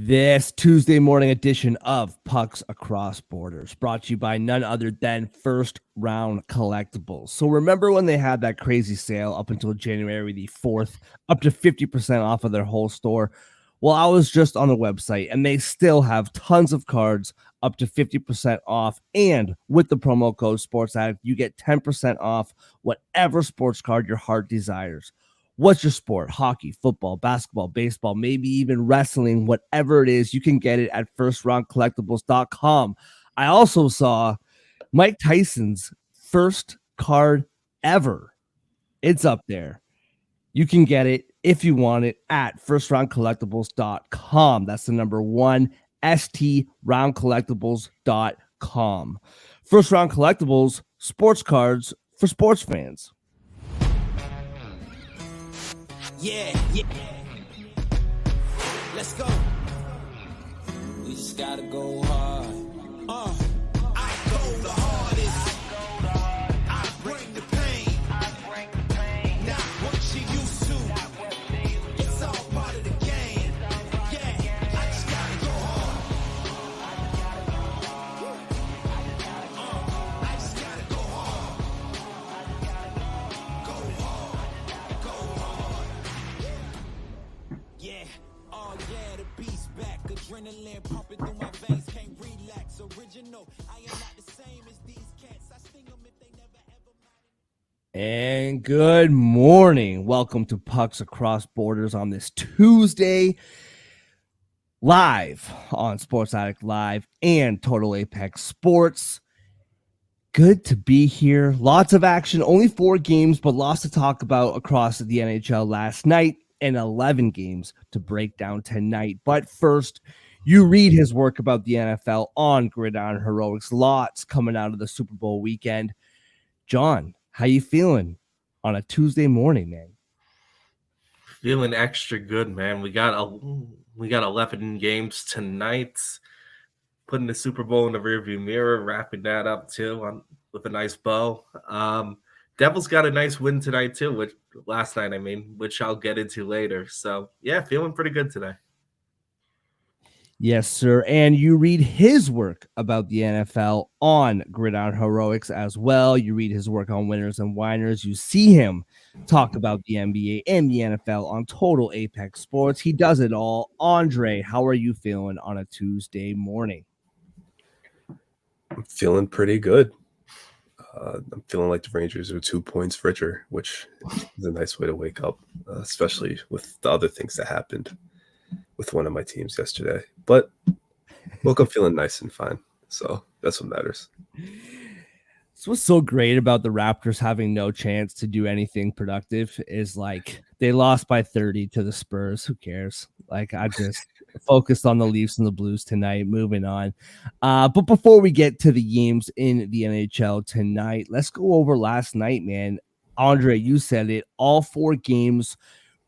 This Tuesday morning edition of Pucks Across Borders brought to you by none other than First Round Collectibles. So remember when they had that crazy sale up until January the 4th, up to 50% off of their whole store? Well, I was just on the website and they still have tons of cards up to 50% off. And with the promo code Sports Addict, you get 10% off whatever sports card your heart desires. What's your sport? Hockey, football, basketball, baseball, maybe even wrestling, whatever it is, you can get it at firstroundcollectibles.com. I also saw Mike Tyson's first card ever. It's up there. You can get it if you want it at firstroundcollectibles.com. That's the number one, STRoundcollectibles.com. First Round Collectibles, sports cards for sports fans. Yeah. Let's go. We just gotta go hard. I go the hardest. I bring the pain. Not what you used to. It's all part of the game. Yeah, I just gotta go hard. I just gotta go hard. Go hard. Yeah, oh yeah, the beast back. Adrenaline pumping through my veins, can't relax. Original, I am not the same as these cats. I sting them if they never ever mind. And good morning. Welcome to Pucks Across Borders on this Tuesday, live on Sports Addict Live and Total Apex Sports. Good to be here. Lots of action, only 4 games, but lots to talk about across the NHL last night and 11 games to break down tonight. But first, you read his work about the NFL on Gridiron Heroics. Lots coming out of the Super Bowl weekend. John, how you feeling on a Tuesday morning, man? Feeling extra good, man. We got 11 games tonight. Putting the Super Bowl in the rearview mirror, wrapping that up too with a nice bow. Devils got a nice win tonight too, last night, which I'll get into later. So yeah, feeling pretty good today. Yes, sir. And you read his work about the NFL on Gridiron Heroics as well. You read his work on Winners and Whiners. You see him talk about the NBA and the NFL on Total Apex Sports. He does it all. Andre, how are you feeling on a Tuesday morning? I'm feeling pretty good. I'm feeling like the Rangers are 2 points richer, which is a nice way to wake up, especially with the other things that happened with one of my teams yesterday. But woke up feeling nice and fine. So that's what matters. So what's so great about the Raptors having no chance to do anything productive is like they lost by 30 to the Spurs. Who cares? Like I just focused on the Leafs and the Blues tonight. Moving on. But before we get to the games in the NHL tonight, let's go over last night, man. Andre, you said it. All 4 games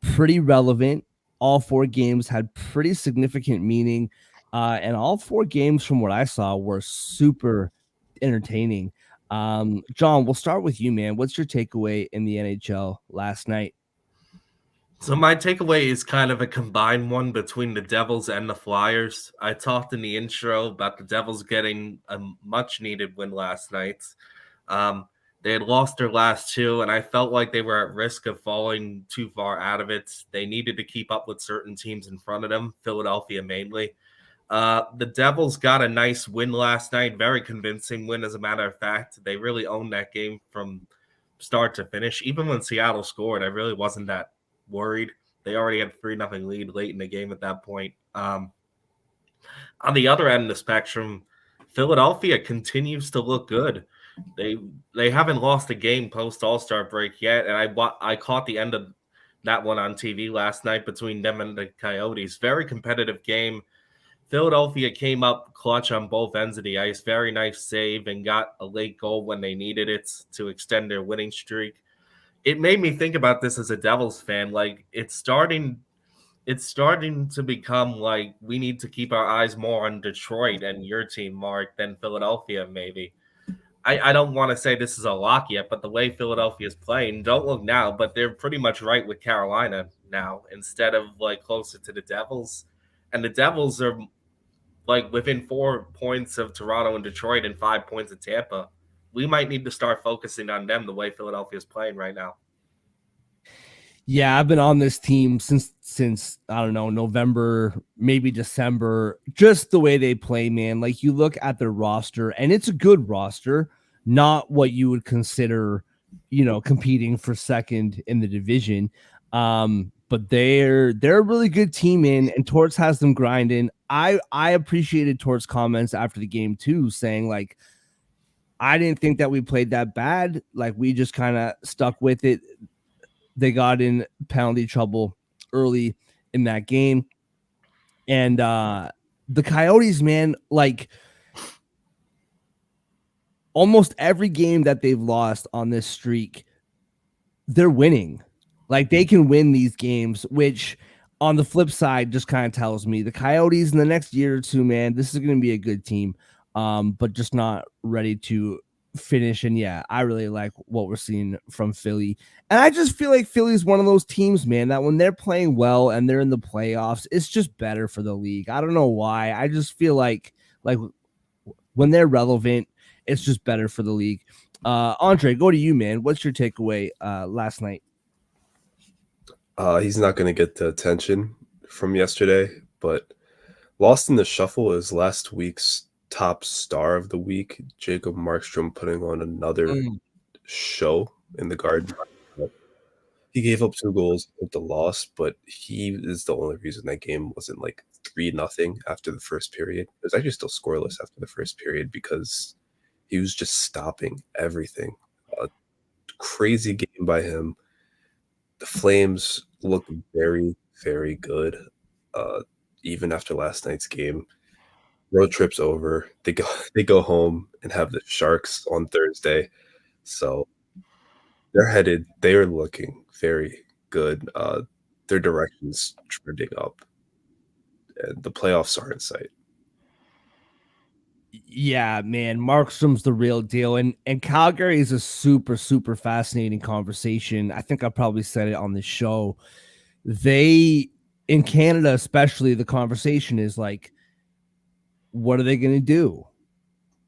pretty relevant. All 4 games had pretty significant meaning. And all 4 games, from what I saw, were super entertaining. John, we'll start with you, man. What's your takeaway in the NHL last night? So my takeaway is kind of a combined one between the Devils and the Flyers. I talked in the intro about the Devils getting a much-needed win last night. They had lost their last 2, and I felt like they were at risk of falling too far out of it. They needed to keep up with certain teams in front of them, Philadelphia mainly. The Devils got a nice win last night, very convincing win, as a matter of fact. They really owned that game from start to finish. Even when Seattle scored, I really wasn't that worried. They already had 3-0 lead late in the game at that point. On the other end of the spectrum, Philadelphia continues to look good. They haven't lost a game post All-Star break yet, and I caught the end of that one on TV last night between them and the Coyotes. Very competitive game. Philadelphia came up clutch on both ends of the ice. Very nice save and got a late goal when they needed it to extend their winning streak. It made me think about this as a Devils fan. Like it's starting to become like we need to keep our eyes more on Detroit and your team, Mark, than Philadelphia maybe. I don't want to say this is a lock yet, but the way Philadelphia is playing, don't look now, but they're pretty much right with Carolina now instead of like closer to the Devils. and the Devils are like within 4 points of Toronto and Detroit and 5 points of Tampa. We might need to start focusing on them the way Philadelphia is playing right now. Yeah, I've been on this team since I don't know, November, maybe December. Just the way they play, man. Like you look at their roster, and it's a good roster, not what you would consider, competing for second in the division. But they're a really good team, and Torts has them grinding. I appreciated Torts' comments after the game too, saying like, I didn't think that we played that bad. Like we just kind of stuck with it. They got in penalty trouble early in that game. And the Coyotes, man, like almost every game that they've lost on this streak, they're winning. Like they can win these games, which on the flip side just kind of tells me the Coyotes in the next year or two, man, this is going to be a good team, but just not ready to finish. And yeah, I really like what we're seeing from Philly. And I just feel like Philly's one of those teams, man, that when they're playing well and they're in the playoffs, it's just better for the league. I don't know why. I just feel like when they're relevant, it's just better for the league. Andre, go to you, man. What's your takeaway last night? He's not going to get the attention from yesterday, but lost in the shuffle is last week's top star of the week, Jacob Markstrom, putting on another show in the Garden. He gave up 2 goals with the loss, but he is the only reason that game wasn't like 3-0 after the first period. It was actually still scoreless after the first period because he was just stopping everything. Crazy game by him. The Flames look very, very good, even after last night's game. Road trip's over. They go home and have the Sharks on Thursday. So they are looking very good. Their direction's trending up. And the playoffs are in sight. Yeah, man, Markstrom's the real deal, and Calgary is a super super fascinating conversation. I think I probably said it on the show. They in Canada, especially, the conversation is like, what are they going to do?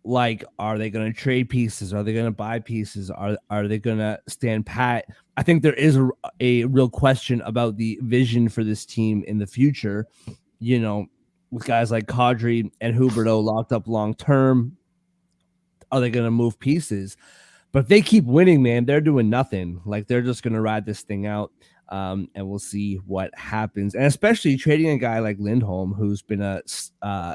Like, are they going to trade pieces? Are they going to buy pieces? Are they going to stand pat? I think there is a real question about the vision for this team in the future. With guys like Kadri and Huberdeau locked up long term, are they going to move pieces? But if they keep winning, man, they're doing nothing. Like they're just going to ride this thing out, and we'll see what happens. And especially trading a guy like Lindholm, who's been a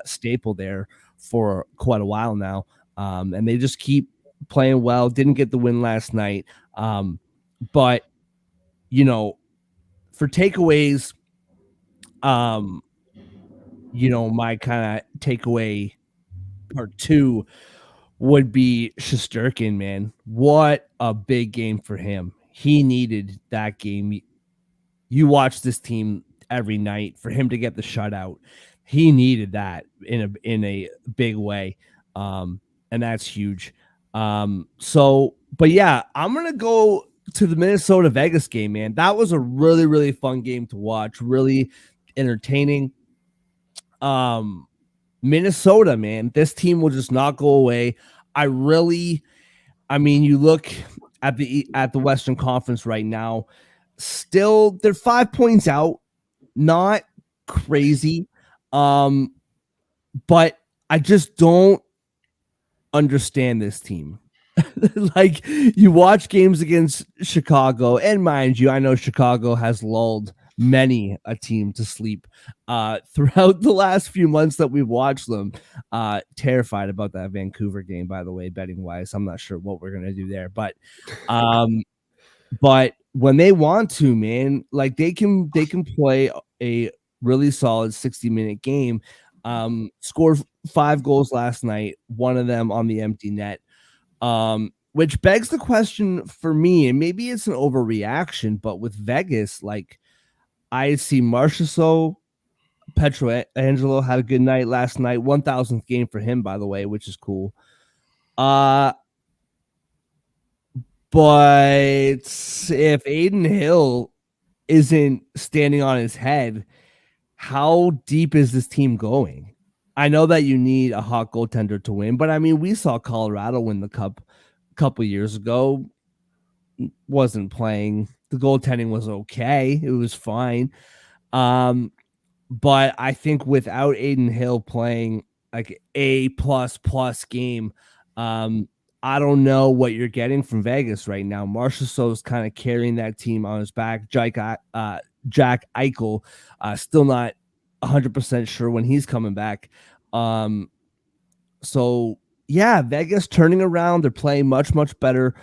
staple there for quite a while now, and they just keep playing well. Didn't get the win last night, but for takeaways, my kind of takeaway part 2 would be Shesterkin, man. What a big game for him. He needed that game. You watch this team every night. For him to get the shutout, he needed that in a big way. And that's huge. But yeah, I'm going to go to the Minnesota Vegas game, man. That was a really, really fun game to watch. Really entertaining. Minnesota, man, this team will just not go away. You look at the Western Conference right now, still they're 5 points out, not crazy. But I just don't understand this team. Like you watch games against Chicago, and mind you, I know Chicago has lulled many a team to sleep throughout the last few months that we've watched them. Terrified about that Vancouver game, by the way, betting wise. I'm not sure what we're gonna do there, but when they want to, man, like they can play a really solid 60-minute game. Scored 5 goals last night, one of them on the empty net. Which begs the question for me, and maybe it's an overreaction, but with Vegas, like I see Marchessault, Pietrangelo had a good night last night, 1,000th game for him, by the way, which is cool. But if Aiden Hill isn't standing on his head, how deep is this team going? I know that you need a hot goaltender to win, but I mean, we saw Colorado win the cup a couple years ago. Wasn't playing. The goaltending was okay. It was fine. But I think without Aiden Hill playing like a plus game, I don't know what you're getting from Vegas right now. Marchessault is kind of carrying that team on his back. Jack Eichel, still not 100% sure when he's coming back. So yeah, Vegas turning around. They're playing much better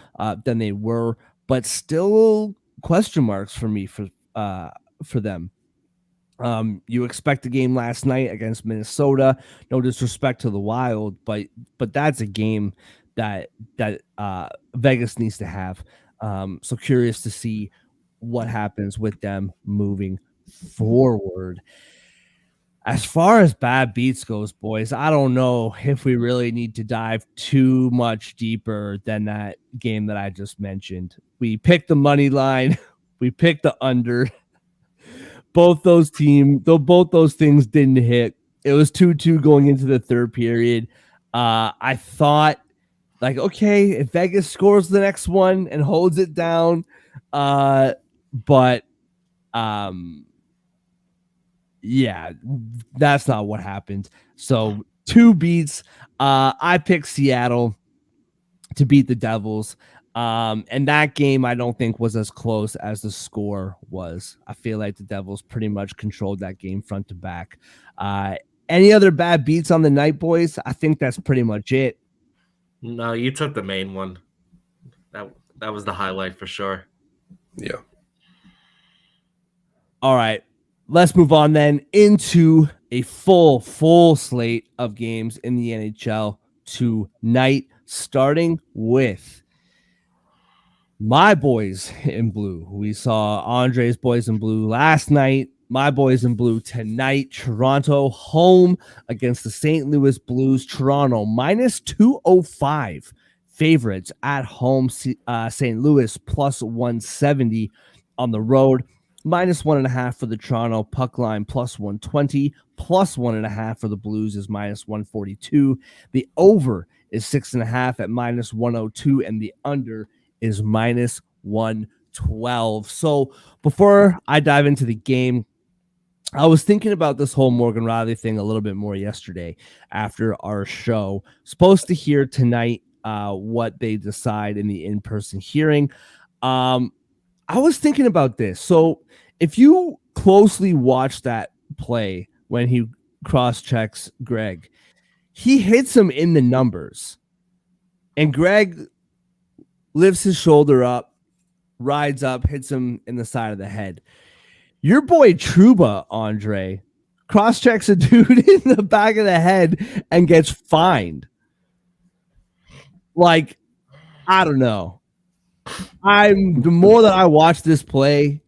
than they were, but still question marks for me for them. You expect a game last night against Minnesota. No disrespect to the Wild, but that's a game that Vegas needs to have. So curious to see what happens with them moving forward. As far as bad beats goes, boys, I don't know if we really need to dive too much deeper than that game that I just mentioned. We picked the money line, we picked the under. Both those things didn't hit. It was 2-2 going into the third period. I thought, like, okay, if Vegas scores the next one and holds it down, but yeah, that's not what happened. So 2 beats. I picked Seattle to beat the Devils. And that game I don't think was as close as the score was. I feel like the Devils pretty much controlled that game front to back. Any other bad beats on the night, boys? I think that's pretty much it. No, you took the main one. That was the highlight for sure. Yeah. All right. Let's move on then into a full slate of games in the NHL tonight, starting with my boys in blue. We saw Andre's boys in blue last night. My boys in blue tonight. Toronto home against the St. Louis Blues. Toronto minus 205 favorites at home. St. Louis plus 170 on the road. Minus 1.5 for the Toronto puck line, plus 120, plus 1.5 for the Blues is minus 142. The over is 6.5 at minus 102, and the under is minus 112. So before I dive into the game, I was thinking about this whole Morgan Rielly thing a little bit more yesterday after our show. Supposed to hear tonight what they decide in the in-person hearing. I was thinking about this. So if you closely watch that play when he cross-checks Greg, he hits him in the numbers. And Greg lifts his shoulder up, rides up, hits him in the side of the head. Your boy Trouba, Andre, cross-checks a dude in the back of the head and gets fined. Like, I don't know. The more that I watch this play,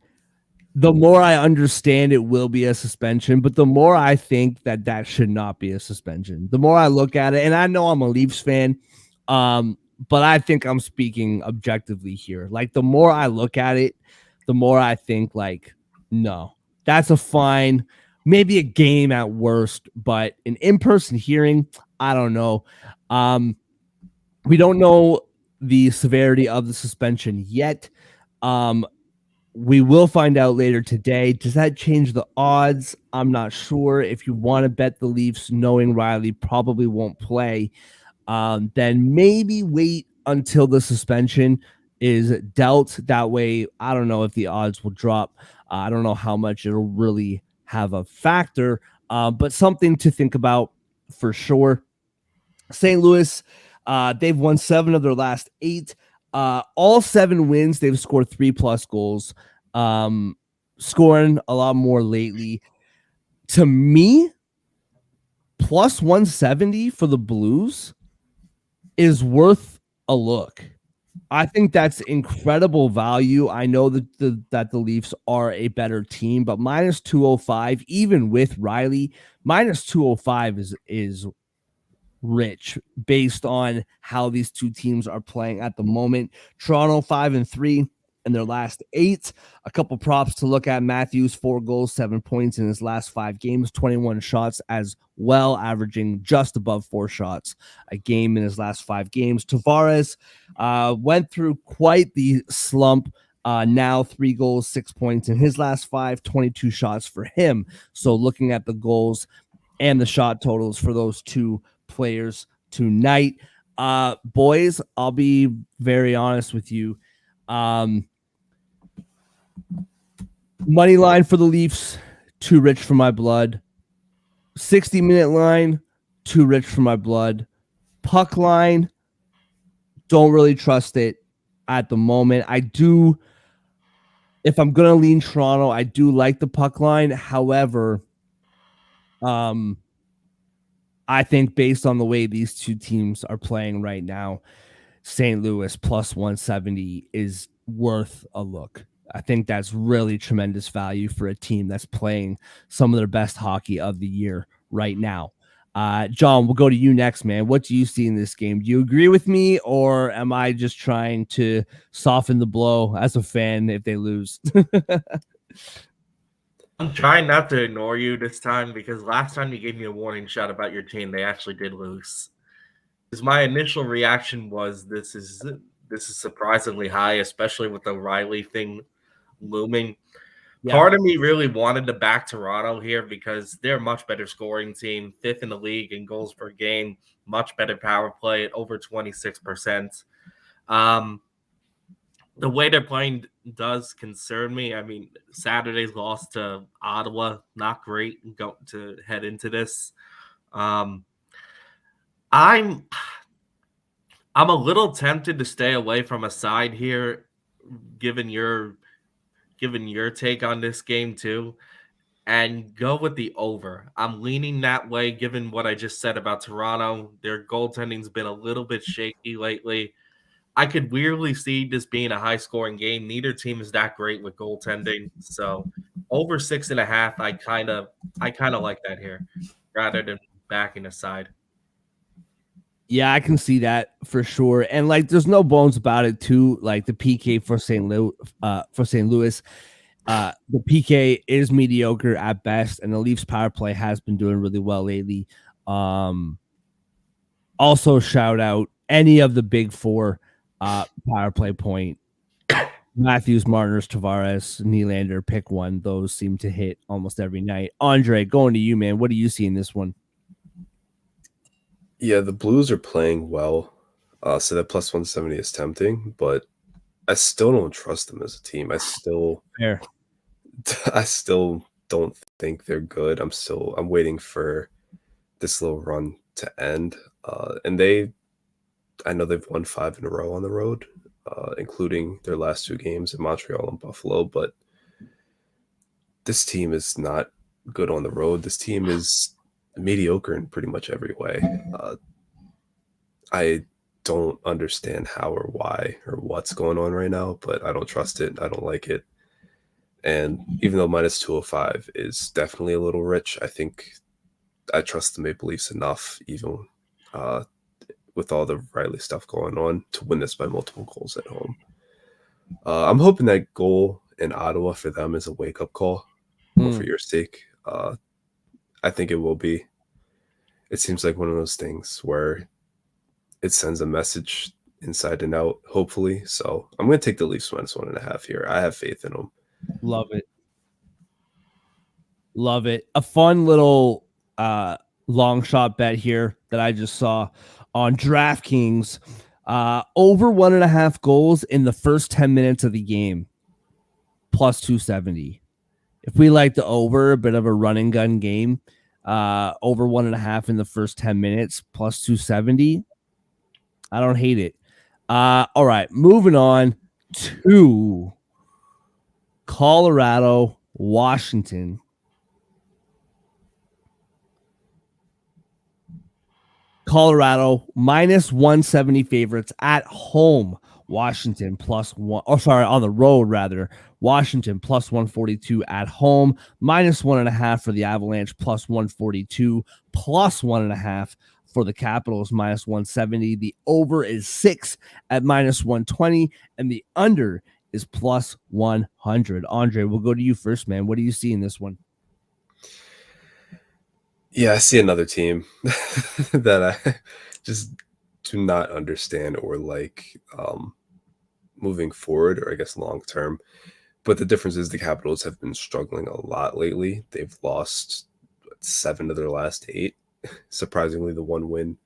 the more I understand it will be a suspension, but the more I think that should not be a suspension. The more I look at it, and I know I'm a Leafs fan, but I think I'm speaking objectively here. Like, the more I look at it, the more I think, like, no, that's a fine, maybe a game at worst, but an in-person hearing, I don't know. We don't know the severity of the suspension yet. We will find out later today. Does that change the odds? I'm not sure. If you want to bet the Leafs, knowing Rielly probably won't play, then maybe wait until the suspension is dealt. That way, I don't know if the odds will drop. I don't know how much it'll really have a factor, but something to think about for sure. St. Louis, they've won 7 of their last 8. All 7 wins, they've scored 3+ goals, scoring a lot more lately. To me, plus 170 for the Blues is worth a look. I think that's incredible value. I know that the Leafs are a better team, but minus 205, even with Rielly, minus 205 is rich based on how these two teams are playing at the moment. Toronto 5-3 in their last 8. A couple props to look at. Matthews, 4 goals, 7 points in his last 5 games, 21 shots as well, averaging just above 4 shots a game in his last 5 games. Tavares went through quite the slump. Now 3 goals, 6 points in his last 5, 22 shots for him. So looking at the goals and the shot totals for those 2 players tonight. Boys, I'll be very honest with you. Money line for the Leafs, too rich for my blood. 60-minute line, too rich for my blood. Puck line, don't really trust it at the moment. I do, if I'm going to lean Toronto, I do like the puck line. However, I think based on the way these 2 teams are playing right now, St. Louis plus 170 is worth a look. I think that's really tremendous value for a team that's playing some of their best hockey of the year right now. John, we'll go to you next, man. What do you see in this game? Do you agree with me, or am I just trying to soften the blow as a fan if they lose? I'm trying not to ignore you this time because last time you gave me a warning shot about your team, they actually did lose. Because my initial reaction was this is surprisingly high, especially with the Riley thing looming. Yeah. Part of me really wanted to back Toronto here because they're a much better scoring team, 5th in the league in goals per game, much better power play at over 26%. The way they're playing does concern me. I mean, Saturday's loss to Ottawa, not great to head into this. I'm a little tempted to stay away from a side here, given your take on this game too, and go with the over. I'm leaning that way, given what I just said about Toronto. Their goaltending's been a little bit shaky lately. I could weirdly see this being a high-scoring game. Neither team is that great with goaltending, so over 6.5. I kind of like that here, rather than backing aside. Yeah, I can see that for sure, and like, there's no bones about it too. Like the PK for St. Louis, the PK is mediocre at best, and the Leafs power play has been doing really well lately. Also, shout out any of the big 4 power play point. Matthews, Marner's, Tavares, Nylander, pick one. Those seem to hit almost every night. Andre, going to you, man. What do you see in this one? Yeah, the Blues are playing well, so that plus 170 is tempting, but I still don't trust them as a team. I still don't think they're good. I'm waiting for this little run to end, and I know they've won 5 in a row on the road, including their last 2 games in Montreal and Buffalo, but this team is not good on the road. This team is mediocre in pretty much every way. I don't understand how or why or what's going on right now, but I don't trust it. I don't like it. And even though minus 205 is definitely a little rich, I think I trust the Maple Leafs enough, even with all the Riley stuff going on, to win this by multiple goals at home. I'm hoping that goal in Ottawa for them is a wake-up call for your sake. I think it will be. It seems like one of those things where it sends a message inside and out, hopefully. So I'm going to take the Leafs minus 1.5 here. I have faith in them. Love it. Love it. A fun little long shot bet here that I just saw on DraftKings. Over 1.5 goals in the first 10 minutes of the game, plus 270. If we like the over, a bit of a run and gun game, over 1.5 in the first 10 minutes, plus 270. I don't hate it. All right, moving on to Colorado, Washington. Colorado minus 170 favorites at home. Washington plus 1. Oh, sorry, on the road rather. Washington plus 142 at home. Minus 1.5 for the Avalanche. Plus 142. Plus 1.5 for the Capitals. Minus 170. The over is 6 at minus 120, and the under is plus 100. Andre, we'll go to you first, man. What do you see in this one? Yeah, I see another team that I just do not understand or like moving forward, or I guess long term. But the difference is the Capitals have been struggling a lot lately. They've lost 7 of their last 8. Surprisingly, the one win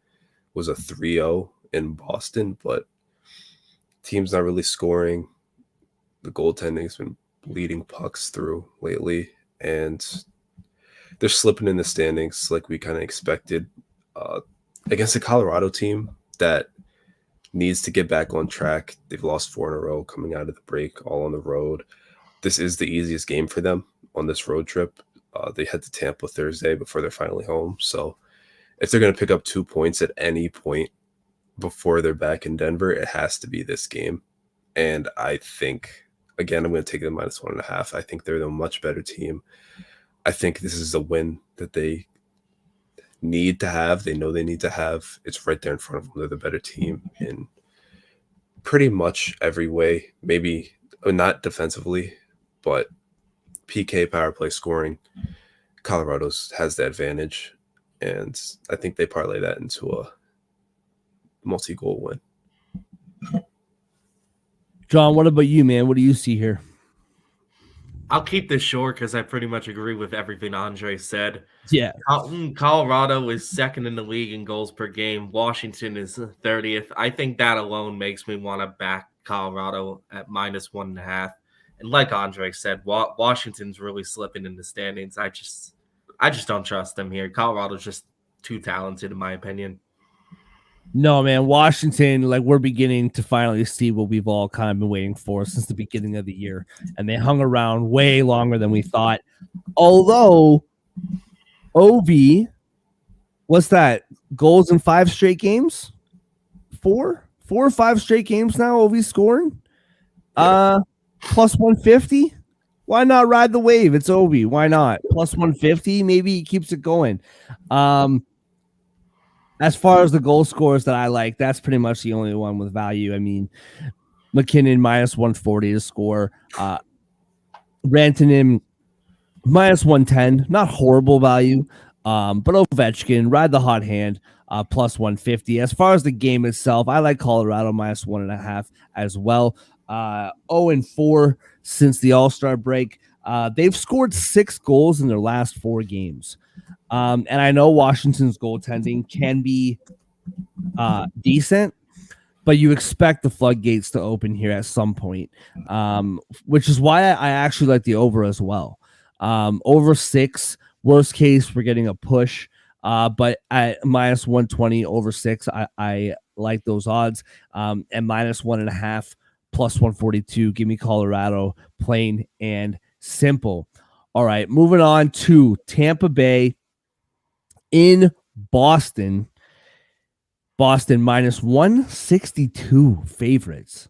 was a 3-0 in Boston, but team's not really scoring. The goaltending's been bleeding pucks through lately, and they're slipping in the standings like we kind of expected against a Colorado team that needs to get back on track. They've lost 4 in a row coming out of the break, all on the road. This is the easiest game for them on this road trip. They head to Tampa Thursday before they're finally home. So if they're going to pick up 2 points at any point before they're back in Denver, it has to be this game. And I think, again, I'm going to take them -1.5. I think they're the much better team. I think this is a win that they need to have. They know they need to have. It's right there in front of them. They're the better team in pretty much every way. Maybe not defensively, but PK, power play, scoring. Colorado's has the advantage, and I think they parlay that into a multi-goal win. John, what about you, man? What do you see here? I'll keep this short because I pretty much agree with everything Andre said. Yeah. Colorado is second in the league in goals per game. Washington is 30th. I think that alone makes me want to back Colorado at -1.5. And like Andre said, Washington's really slipping in the standings. I just don't trust them here. Colorado's just too talented, in my opinion. No, man, Washington, like we're beginning to finally see what we've all kind of been waiting for since the beginning of the year. And they hung around way longer than we thought. Although OV, what's that? Goals in 5 straight games? 4 or 5 straight games now, OV scoring. Plus 150. Why not ride the wave? It's Obi. Why not? Plus 150. Maybe he keeps it going. As far as the goal scores that I like, that's pretty much the only one with value. I mean, McKinnon -140 to score. Rantanen -110. Not horrible value. But Ovechkin, ride the hot hand, plus 150. As far as the game itself, I like Colorado -1.5 as well. 0-4 since the All-Star break. They've scored 6 goals in their last 4 games. And I know Washington's goaltending can be decent, but you expect the floodgates to open here at some point, which is why I actually like the over as well. Over 6, worst case, we're getting a push. But at -120 over 6, I like those odds. And -1.5 plus 142. Give me Colorado, plain and simple. All right, moving on to Tampa Bay in Boston. Boston -162 favorites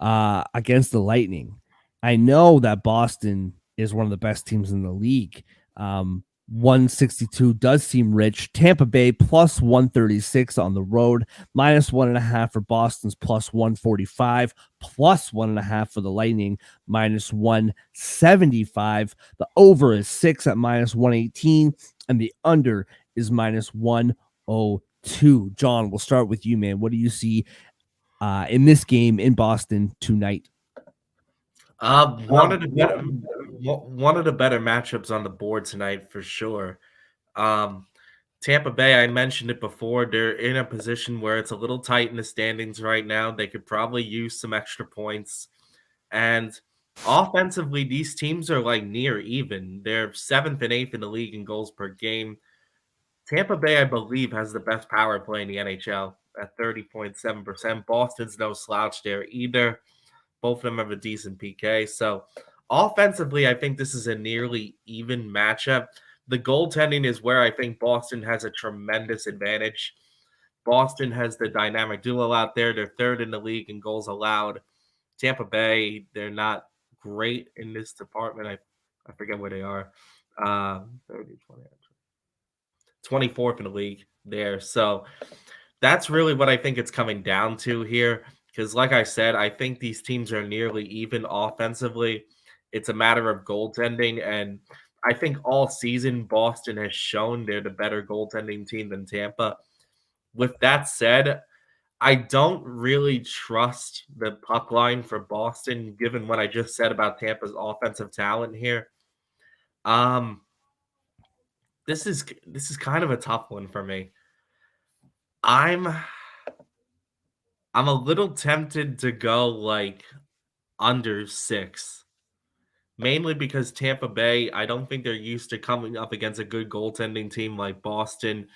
against the Lightning. I know that Boston is one of the best teams in the league. 162 does seem rich. Tampa Bay plus 136 on the road, -1.5 for Boston's plus 145, plus 1.5 for the Lightning, -175. The over is 6 at -118, and the under is -102. John, we'll start with you, man. What do you see in this game in Boston tonight? One of the better matchups on the board tonight for sure. Tampa Bay, I mentioned it before. They're in a position where it's a little tight in the standings right now. They could probably use some extra points. And offensively, these teams are like near even. They're 7th and 8th in the league in goals per game. Tampa Bay, I believe, has the best power play in the NHL at 30.7%. Boston's no slouch there either. Both of them have a decent PK. So offensively, I think this is a nearly even matchup. The goaltending is where I think Boston has a tremendous advantage. Boston has the dynamic duo out there. They're 3rd in the league in goals allowed. Tampa Bay, they're not great in this department. I forget where they are. 30, 20, 24th in the league there. So that's really what I think it's coming down to here. Because, like I said, I think these teams are nearly even offensively. It's a matter of goaltending. And I think all season, Boston has shown they're the better goaltending team than Tampa. With that said, I don't really trust the puck line for Boston, given what I just said about Tampa's offensive talent here. This is kind of a tough one for me. I'm a little tempted to go like under 6. Mainly because Tampa Bay, I don't think they're used to coming up against a good goaltending team like Boston.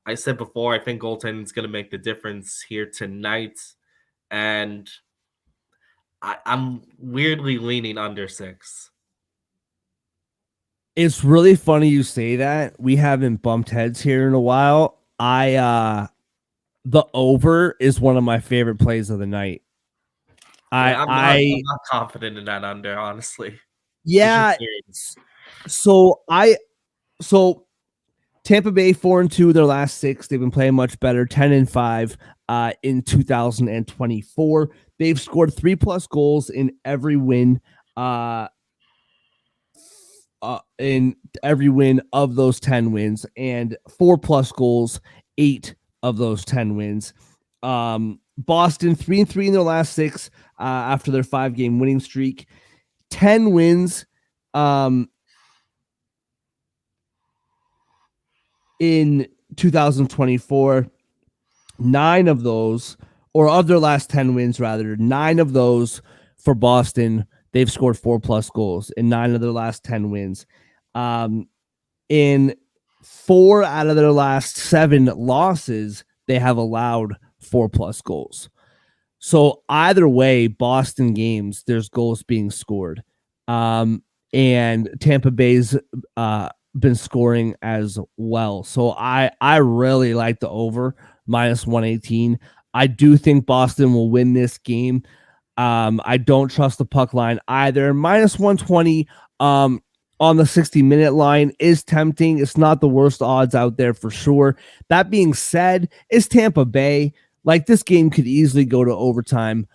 I said before, I think goaltending is going to make the difference here tonight. And I'm weirdly leaning under 6. It's really funny you say that. We haven't bumped heads here in a while. The over is one of my favorite plays of the night. Yeah, I'm not confident in that under, honestly. Yeah. So Tampa Bay 4-2 their last 6. They've been playing much better. 10-5 in 2024. They've scored 3+ goals in every win. In every win of those 10 wins, and 4+ goals 8 of those 10 wins. Boston 3-3 in their last 6 after their 5-game winning streak. 10 wins in 2024. 9 of those, or of their last 10 wins rather, 9 of those for Boston, they've scored 4+ goals in 9 of their last 10 wins. In 4 out of their last 7 losses, they have allowed 4+ goals. So either way, Boston games, there's goals being scored. And Tampa Bay's been scoring as well. So I really like the over -118. I do think Boston will win this game. I don't trust the puck line either. -120 on the 60-minute line is tempting. It's not the worst odds out there for sure. That being said, it's Tampa Bay. Like, this game could easily go to overtime.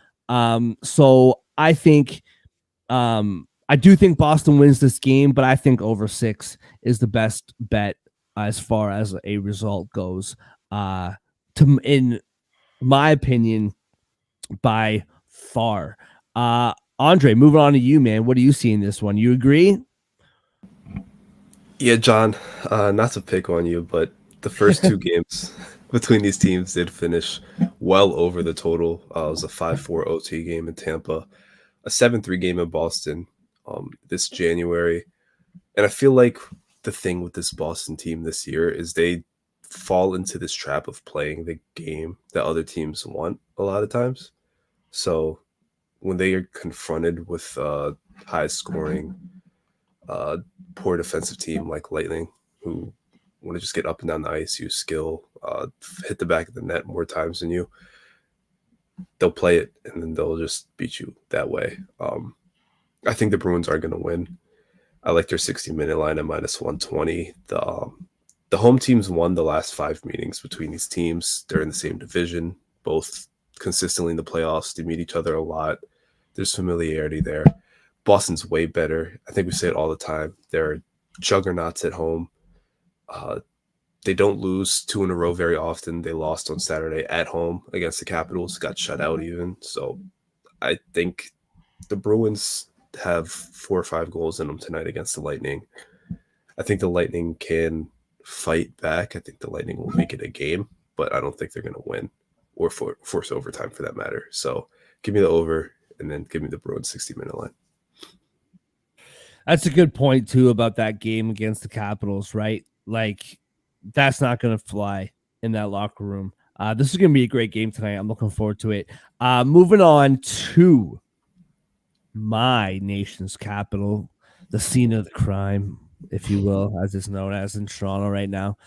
So I think I do think Boston wins this game, but I think over 6 is the best bet as far as a result goes. In my opinion, by far. Andre, moving on to you, man. What do you see in this one? You agree? Yeah, John, not to pick on you, but the first 2 games between these teams did finish well over the total. It was a 5-4 OT game in Tampa, a 7-3 game in Boston this January. And I feel like the thing with this Boston team this year is they fall into this trap of playing the game that other teams want a lot of times. So when they are confronted with high scoring, poor defensive team like Lightning, who want to just get up and down the ice, use skill, hit the back of the net more times than you, they'll play it and then they'll just beat you that way. I think the Bruins are going to win. I like their 60-minute line at -120. The home teams won the last 5 meetings between these teams. They're in the same division, both consistently in the playoffs. They meet each other a lot. There's familiarity there. Boston's way better. I think we say it all the time. They're juggernauts at home. They don't lose 2 in a row very often. They lost on Saturday at home against the Capitals, got shut out even. So I think the Bruins have 4 or 5 goals in them tonight against the Lightning. I think the Lightning can fight back. I think the Lightning will make it a game, but I don't think they're going to win or force overtime for that matter. So give me the over and then give me the Bruins 60-minute line. That's a good point too about that game against the Capitals, right? Like, that's not going to fly in that locker room. This is going to be a great game tonight. I'm looking forward to it. Moving on to my nation's capital, the scene of the crime, if you will, as it's known as in Toronto right now.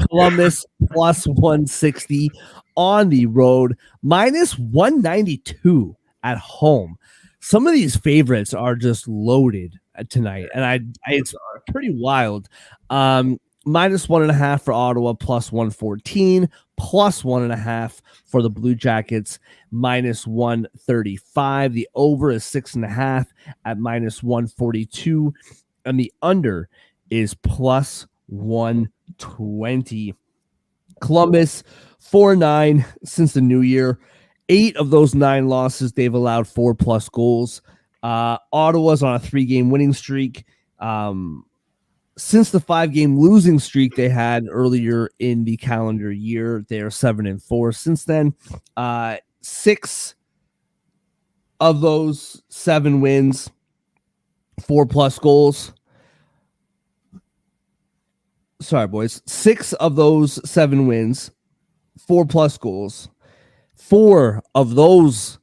Columbus +160 on the road, -192 at home. Some of these favorites are just loaded tonight, and it's pretty wild. -1.5 for Ottawa, +114, +1.5 for the Blue Jackets, -135. The over is 6.5 at -142, and the under is +120. Columbus 4-9 since the new year. 8 of those 9 losses, they've allowed 4+ goals. Ottawa's on a 3-game winning streak. Since the 5-game losing streak they had earlier in the calendar year, they are 7-4 since then. 6 of those 7 wins, 4+ goals. Sorry, boys. 6 of those 7 wins, 4+ goals. 4 of those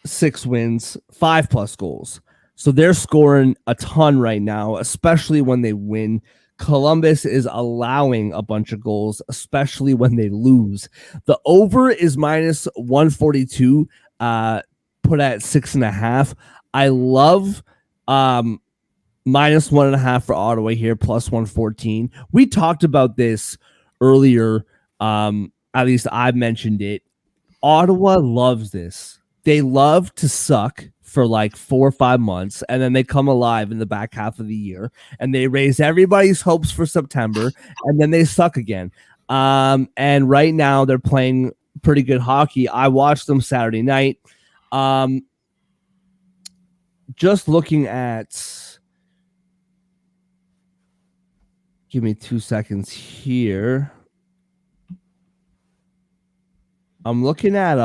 6 wins, 5+ goals. So they're scoring a ton right now, especially when they win. Columbus is allowing a bunch of goals, especially when they lose. The over is -142, put at 6.5. I love -1.5 for Ottawa here, +114. We talked about this earlier. At least I've mentioned it. Ottawa loves this. They love to suck for like 4 or 5 months, and then they come alive in the back half of the year, and they raise everybody's hopes for September, and then they suck again. And right now they're playing pretty good hockey. I watched them Saturday night. Just looking at, give me 2 seconds here. I'm looking at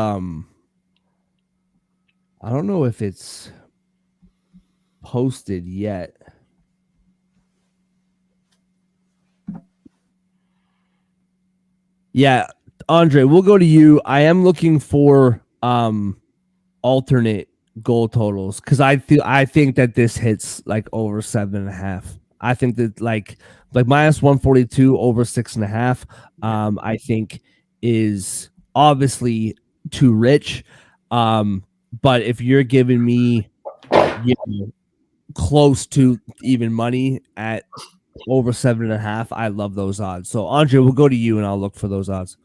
I don't know if it's posted yet. Yeah, Andre, we'll go to you. I am looking for alternate goal totals because I think that this hits like over 7.5. I think that like -142 over 6.5. I think is obviously too rich. But if you're giving me close to even money at over 7.5, I love those odds. So Andre, we'll go to you and I'll look for those odds.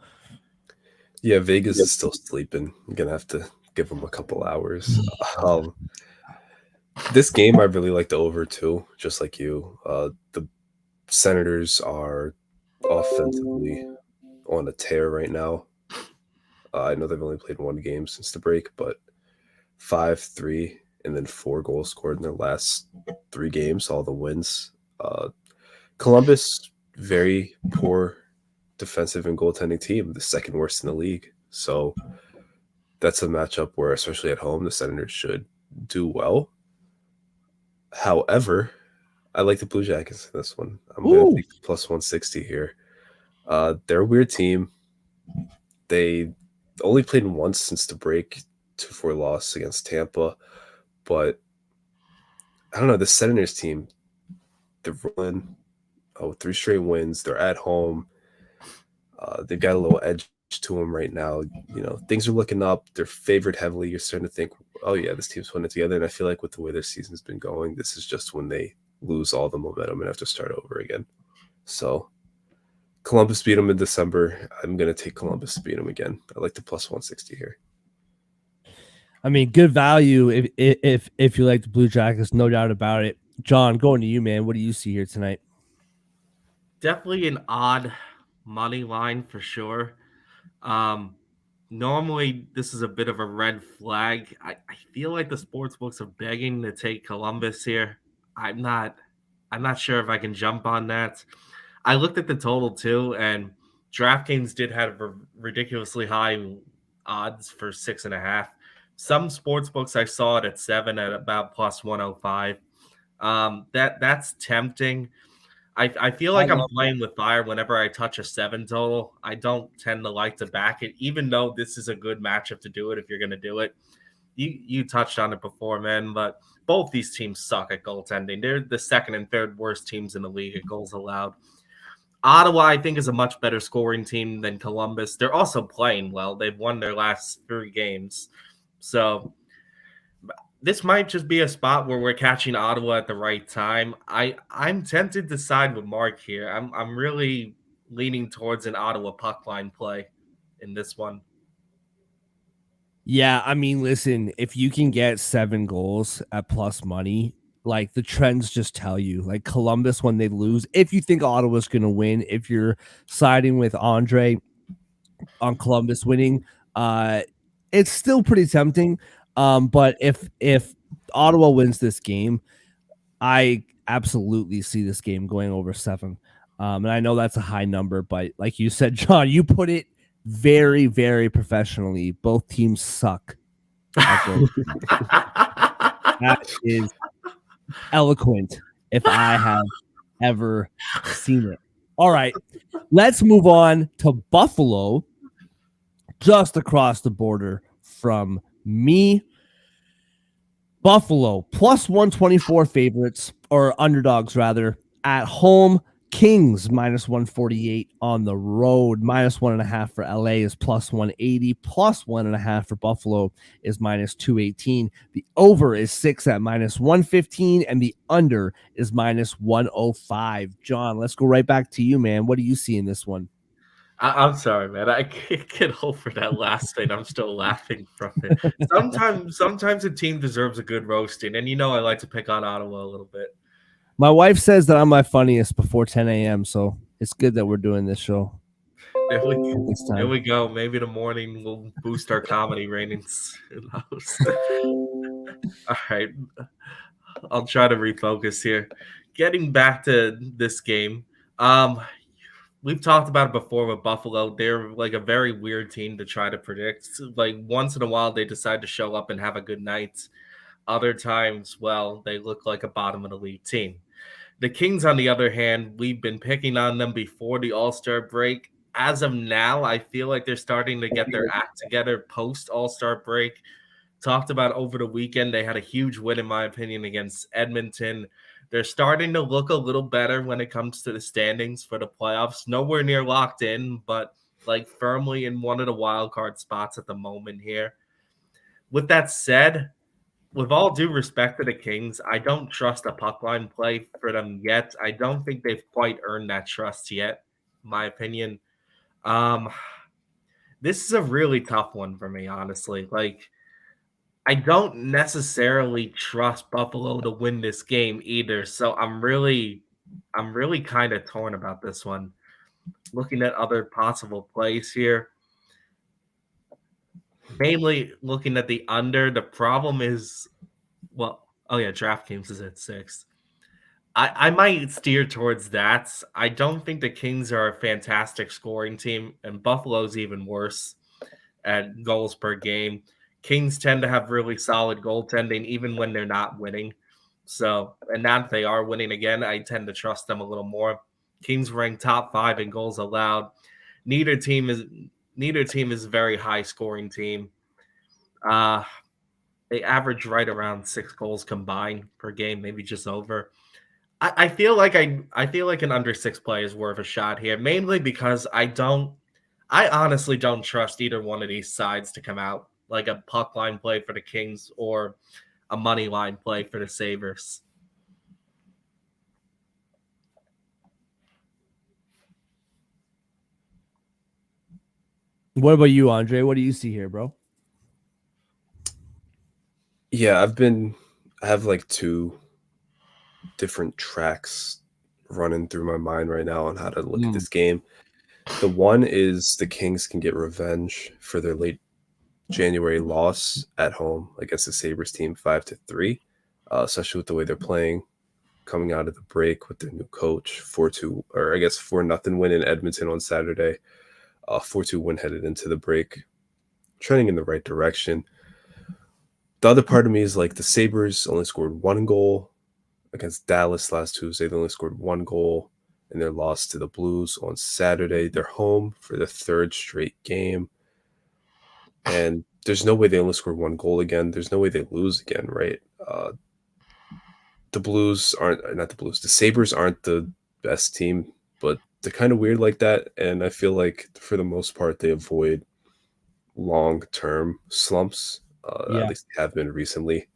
Yeah, Vegas is still sleeping. I'm gonna have to give them a couple hours. This game I really like the over too, just like you. The Senators are offensively on a tear right now. I know they've only played 1 game since the break, but 5-3 and then 4 goals scored in their last 3 games, all the wins. Columbus, very poor defensive and goaltending team, the second worst in the league. So that's a matchup where, especially at home, the Senators should do well. However, I like the Blue Jackets in this one. I'm going to take +160 here. They're a weird team. They only played once since the break, 2-4 loss against Tampa. But I don't know, the Senators team, they're rolling 3 straight wins. They're at home. They've got a little edge to them right now. You know, things are looking up. They're favored heavily. You're starting to think, oh yeah, this team's putting it together. And I feel like with the way their season's been going, this is just when they lose all the momentum and have to start over again. So Columbus beat them in December. I'm going to take Columbus to beat them again. I like the +160 here. I mean, good value if you like the Blue Jackets, no doubt about it. John, going to you, man. What do you see here tonight? Definitely an odd money line for sure. Normally this is a bit of a red flag. I feel like the sports books are begging to take Columbus here. I'm not sure if I can jump on that. I looked at the total too, and DraftKings did have ridiculously high odds for 6.5. Some sports books I saw it at 7 at about +105. That's tempting. I feel like I'm playing with fire whenever I touch a 7 total. I don't tend to like to back it, even though this is a good matchup to do it if you're going to do it. You touched on it before, man, but both these teams suck at goaltending. They're the second and third worst teams in the league at goals allowed. Ottawa, I think, is a much better scoring team than Columbus. They're also playing well. They've won their last 3 games. So this might just be a spot where we're catching Ottawa at the right time. I'm tempted to side with Mark here. I'm really leaning towards an Ottawa puck line play in this one. Yeah, I mean, listen, if you can get 7 goals at plus money, like the trends just tell you, like Columbus when they lose, if you think Ottawa's going to win, if you're siding with Andre on Columbus winning, it's still pretty tempting. But if Ottawa wins this game, I absolutely see this game going over 7. And I know that's a high number, but like you said, John, you put it very, very professionally. Both teams suck at goal. That is eloquent if I have ever seen it. All right, let's move on to Buffalo, just across the border from me. Buffalo plus 124 favorites, or underdogs rather, at home. Kings minus 148 on the road. Minus 1.5 for LA is plus 180. Plus 1.5 for Buffalo is minus 218. The over is 6 at minus 115, and the under is minus 105. John, let's go right back to you, man. What do you see in this one? I'm sorry, man. I can't get over that last bit. I'm still laughing from it. Sometimes a team deserves a good roasting, and I like to pick on Ottawa a little bit. My wife says that I'm my funniest before 10 a.m., so it's good that we're doing this show. There we go. Maybe the morning will boost our comedy ratings. Who knows? All right. I'll try to refocus here. Getting back to this game. We've talked about it before with Buffalo. They're like a very weird team to try to predict. Like once in a while they decide to show up and have a good night. Other times, well, they look like a bottom of the league team. The Kings, on the other hand, we've been picking on them before the All-Star break. As of now, I feel like they're starting to get their act together post All-Star break. Talked about over the weekend, they had a huge win, in my opinion, against Edmonton. They're starting to look a little better when it comes to the standings for the playoffs. Nowhere near locked in, but like firmly in one of the wild card spots at the moment here. With that said, with all due respect to the Kings, I don't trust a puck line play for them yet. I don't think they've quite earned that trust yet, in my opinion. This is a really tough one for me, honestly. Like, I don't necessarily trust Buffalo to win this game either. So I'm really kind of torn about this one. Looking at other possible plays here. Mainly looking at the under. The problem is, well, oh yeah, DraftKings is at 6. I might steer towards that. I don't think the Kings are a fantastic scoring team, and Buffalo's even worse at goals per game. Kings tend to have really solid goaltending, even when they're not winning. So, and now that they are winning again, I tend to trust them a little more. Kings rank top 5 in goals allowed. Neither team is a very high scoring team. They average right around 6 goals combined per game, maybe just over. I feel like an under 6 play is worth a shot here, mainly because I honestly don't trust either one of these sides to come out like a puck line play for the Kings or a money line play for the Sabres. What about you, Andre? What do you see here, bro? Yeah, I have like 2 different tracks running through my mind right now on how to look at this game. The one is the Kings can get revenge for their late January loss at home against the Sabres team 5-3, especially with the way they're playing coming out of the break with their new coach. 4-2, or I guess 4-0 win in Edmonton on Saturday. 4-2 win headed into the break, trending in the right direction. The other part of me is like the Sabres only scored 1 goal against Dallas last Tuesday. They only scored 1 goal in their loss to the Blues on Saturday. They're home for the 3rd straight game. And there's no way they only scored 1 goal again. There's no way they lose again, right? The Sabres aren't the best team, but they're kind of weird like that. And I feel like for the most part, they avoid long-term slumps. At least they have been recently.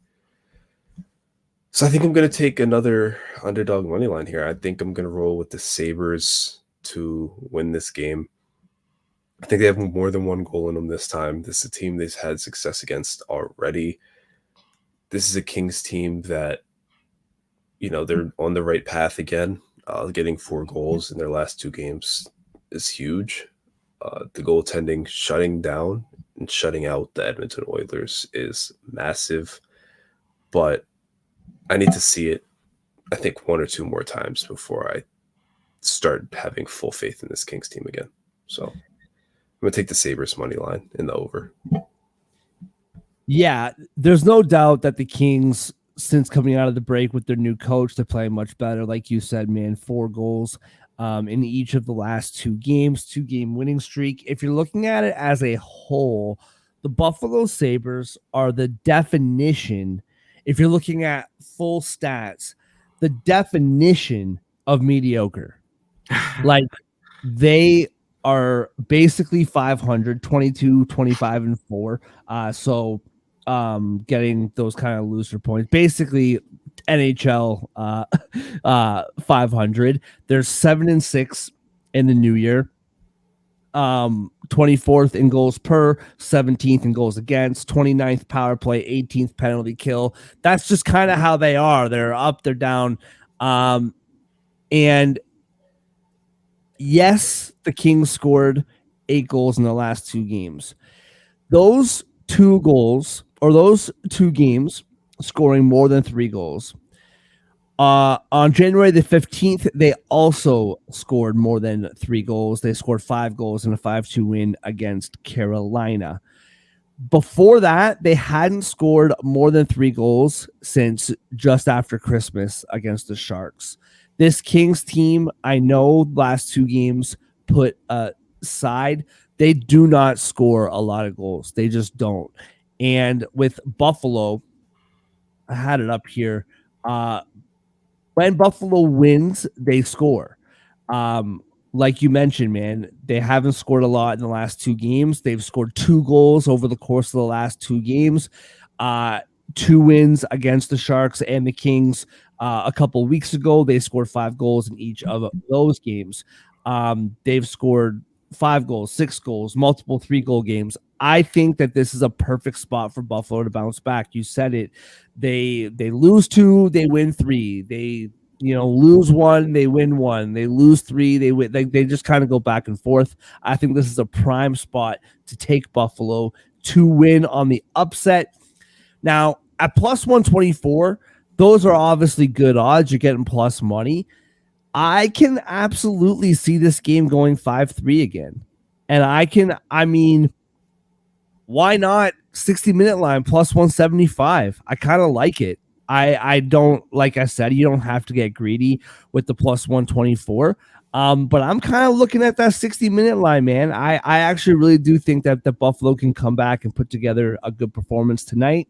So I think I'm going to take another underdog money line here. I think I'm going to roll with the Sabres to win this game. I think they have more than one goal in them this time. This is a team they've had success against already. This is a Kings team that, they're on the right path again. Getting 4 goals in their last 2 games is huge. The goaltending shutting down and shutting out the Edmonton Oilers is massive. But I need to see it, I think, 1 or 2 more times before I start having full faith in this Kings team again. So I'm going to take the Sabres money line in the over. Yeah, there's no doubt that the Kings, since coming out of the break with their new coach, they're playing much better. Like you said, man, 4 goals in each of the last 2 games, 2-game winning streak. If you're looking at it as a whole, the Buffalo Sabres are the definition, if you're looking at full stats, the definition of mediocre. Like, they are basically 500, 22, 25, and 4. So getting those kind of looser points, basically NHL 500. They're 7-6 in the new year. 24th in goals per, 17th in goals against, 29th power play, 18th penalty kill. That's just kind of how they are. They're up, they're down. And yes, the Kings scored 8 goals in the last 2 games. Those 2 goals, or those 2 games, scoring more than 3 goals. On January the 15th, they also scored more than 3 goals. They scored 5 goals in a 5-2 win against Carolina. Before that, they hadn't scored more than 3 goals since just after Christmas against the Sharks. This Kings team, I know last 2 games put aside, they do not score a lot of goals. They just don't. And with Buffalo, I had it up here. When Buffalo wins, they score. Like you mentioned, man, they haven't scored a lot in the last 2 games. They've scored 2 goals over the course of the last 2 games. 2 wins against the Sharks and the Kings a couple of weeks ago. They scored 5 goals in each of those games. They've scored 5 goals, 6 goals, multiple 3-goal games. I think that this is a perfect spot for Buffalo to bounce back. You said it. They lose 2, they win 3. They lose 1, they win 1. They lose 3, they win. They just kind of go back and forth. I think this is a prime spot to take Buffalo to win on the upset. Now, at plus 124, those are obviously good odds. You're getting plus money. I can absolutely see this game going 5-3 again. And why not 60-minute line plus 175? I kind of like it. I don't, like I said, you don't have to get greedy with the plus 124. But I'm kind of looking at that 60-minute line, man. I actually really do think that the Buffalo can come back and put together a good performance tonight.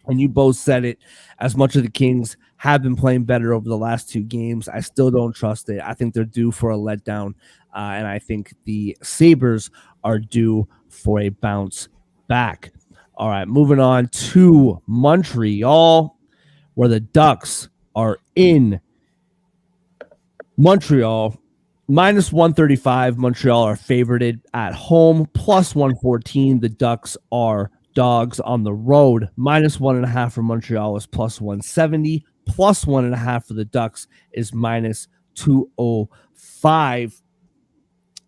And you both said it, as much of the Kings have been playing better over the last 2 games, I still don't trust it. I think they're due for a letdown. And I think the Sabres are due for a bounce back. All right, moving on to Montreal, where the Ducks are in Montreal. Minus 135, Montreal are favorited at home. Plus 114, the Ducks are dogs on the road. Minus 1.5 for Montreal is plus 170. Plus 1.5 for the Ducks is minus 205.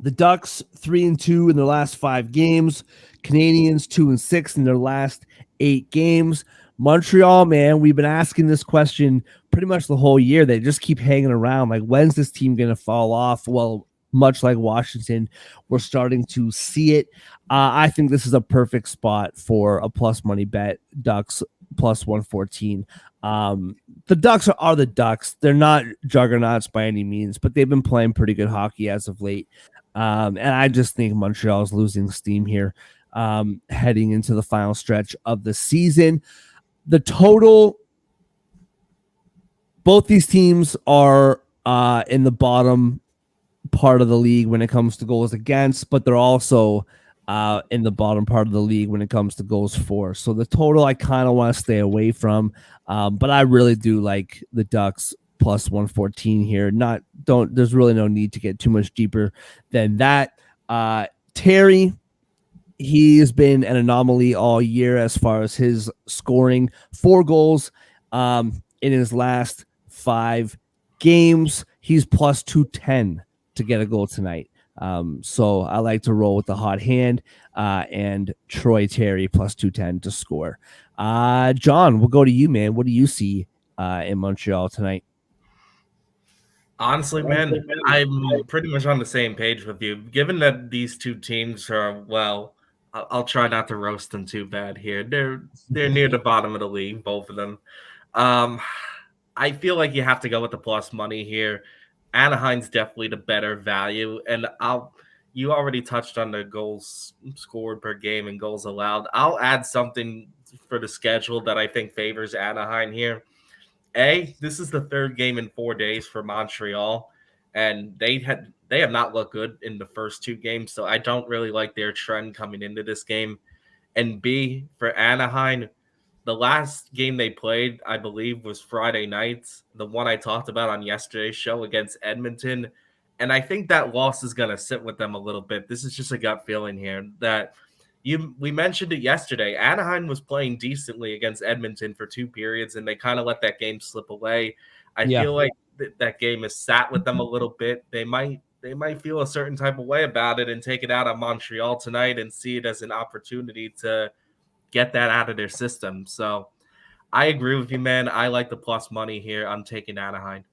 The Ducks 3-2 in their last 5 games. Canadians 2-6 in their last 8 games. Montreal, man, we've been asking this question pretty much the whole year. They just keep hanging around. Like, when's this team going to fall off? Well, much like Washington, we're starting to see it. I think this is a perfect spot for a plus money bet. Ducks plus 114. The Ducks are the Ducks. They're not juggernauts by any means, but they've been playing pretty good hockey as of late. And I just think Montreal is losing steam here, heading into the final stretch of the season. The total, both these teams are in the bottom part of the league when it comes to goals against, but they're also in the bottom part of the league when it comes to goals for. So the total I kind of want to stay away from, but I really do like the Ducks plus 114 here. There's really no need to get too much deeper than that. Terry, he has been an anomaly all year as far as his scoring. 4 goals in his last 5 games. He's plus 210 to get a goal tonight. So I like to roll with the hot hand and Troy Terry plus 210 to score. John, we'll go to you, man. What do you see in Montreal tonight? Honestly, man, I'm pretty much on the same page with you. Given that these two teams are, well, I'll try not to roast them too bad here. They're near the bottom of the league, both of them. Um, I feel like you have to go with the plus money here. Anaheim's definitely the better value, and you already touched on the goals scored per game and goals allowed. I'll add something for the schedule that I think favors Anaheim here. This is the 3rd game in 4 days for Montreal, and they have not looked good in the first 2 games, so I don't really like their trend coming into this game. And B, for Anaheim, the last game they played, I believe, was Friday nights, the one I talked about on yesterday's show against Edmonton. And I think that loss is going to sit with them a little bit. This is just a gut feeling here that we mentioned it yesterday. Anaheim was playing decently against Edmonton for 2 periods, and they kind of let that game slip away. I feel like that game has sat with them a little bit. They might feel a certain type of way about it and take it out on Montreal tonight and see it as an opportunity to get that out of their system. So I agree with you, man. I like the plus money here. I'm taking Anaheim.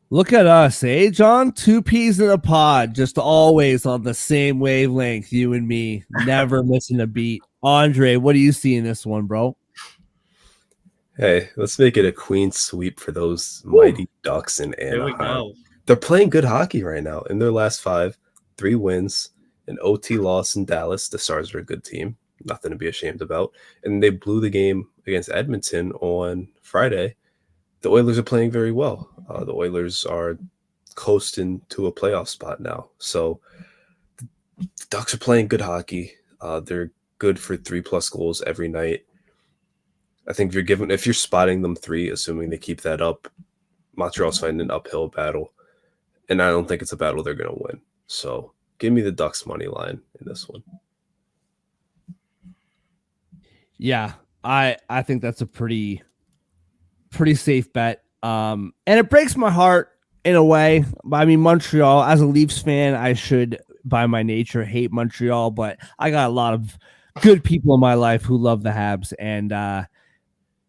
Look at us, eh, John? 2 peas in a pod, just always on the same wavelength, you and me, never missing a beat. Andre, what do you see in this one, bro? Hey, let's make it a queen sweep for those mighty Ducks in Anaheim. There we go. They're playing good hockey right now. In their last 5, 3 wins, an OT loss in Dallas. The Stars are a good team, nothing to be ashamed about. And they blew the game against Edmonton on Friday. The Oilers are playing very well. The Oilers are coasting to a playoff spot now. So the Ducks are playing good hockey. They're good for 3+ goals every night. I think if you're spotting them 3, assuming they keep that up, Montreal's fighting an uphill battle. And I don't think it's a battle they're going to win. So give me the Ducks money line in this one. Yeah, I think that's a pretty safe bet. And it breaks my heart in a way. I mean, Montreal, as a Leafs fan, I should by my nature hate Montreal, but I got a lot of good people in my life who love the Habs, and I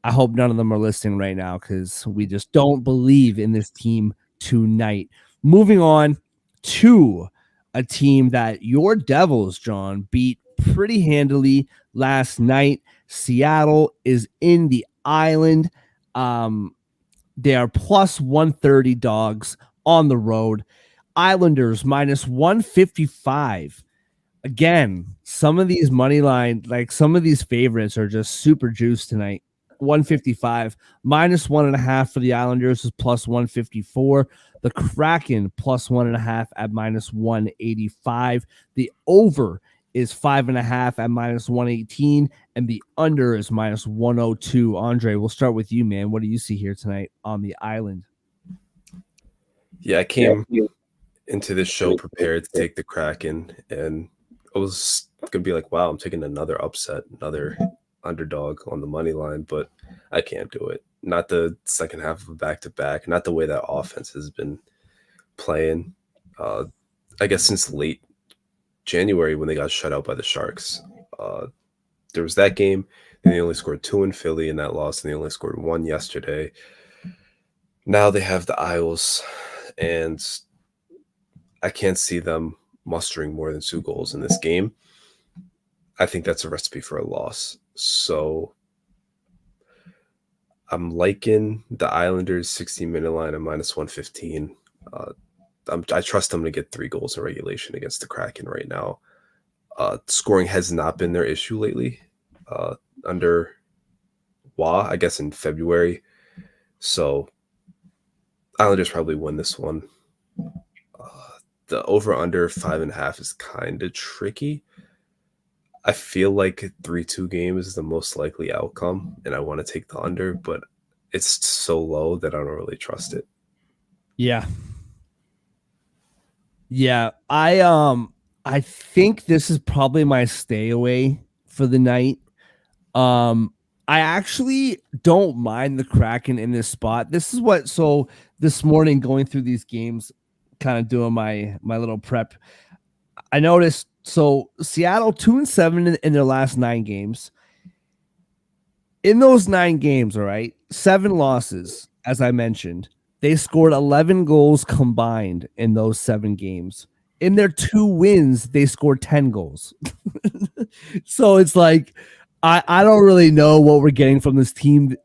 hope none of them are listening right now because we just don't believe in this team tonight. Moving on to a team that your Devils, John, beat pretty handily last night. Seattle is in the Island. They are plus 130 dogs on the road. Islanders minus 155. Again, some of these money line, like some of these favorites are just super juiced tonight. 155 minus 1.5 for the Islanders is plus 154. The Kraken plus 1.5 at minus 185. The over is 5.5 at minus 118, and the under is minus 102. Andre, we'll start with you, man. What do you see here tonight on the Island? Yeah, I came into this show prepared to take the Kraken, and I was gonna be like, wow, I'm taking another upset, another underdog on the money line, but I can't do it. Not the second half of a back-to-back, not the way that offense has been playing. I guess since late January when they got shut out by the Sharks. There was that game, and they only scored 2 in Philly in that loss, and they only scored 1 yesterday. Now they have the Isles, and I can't see them mustering more than 2 goals in this game. I think that's a recipe for a loss. So I'm liking the Islanders 60-minute line at minus 115. I trust them to get 3 goals in regulation against the Kraken right now. Scoring has not been their issue lately under Wah, I guess in February. So Islanders probably win this one. the over under 5.5 is kind of tricky. I feel like a 3-2 game is the most likely outcome, and I want to take the under, but it's so low that I don't really trust it. Yeah. Yeah. I think this is probably my stay away for the night. I actually don't mind the Kraken in this spot. This is what so this morning going through these games, kind of doing my little prep. I noticed so Seattle 2-7 in their last 9 games. In those 9 games, all right, 7 losses, as I mentioned. They scored 11 goals combined in those 7 games. In their 2 wins, they scored 10 goals. So it's like I don't really know what we're getting from this team.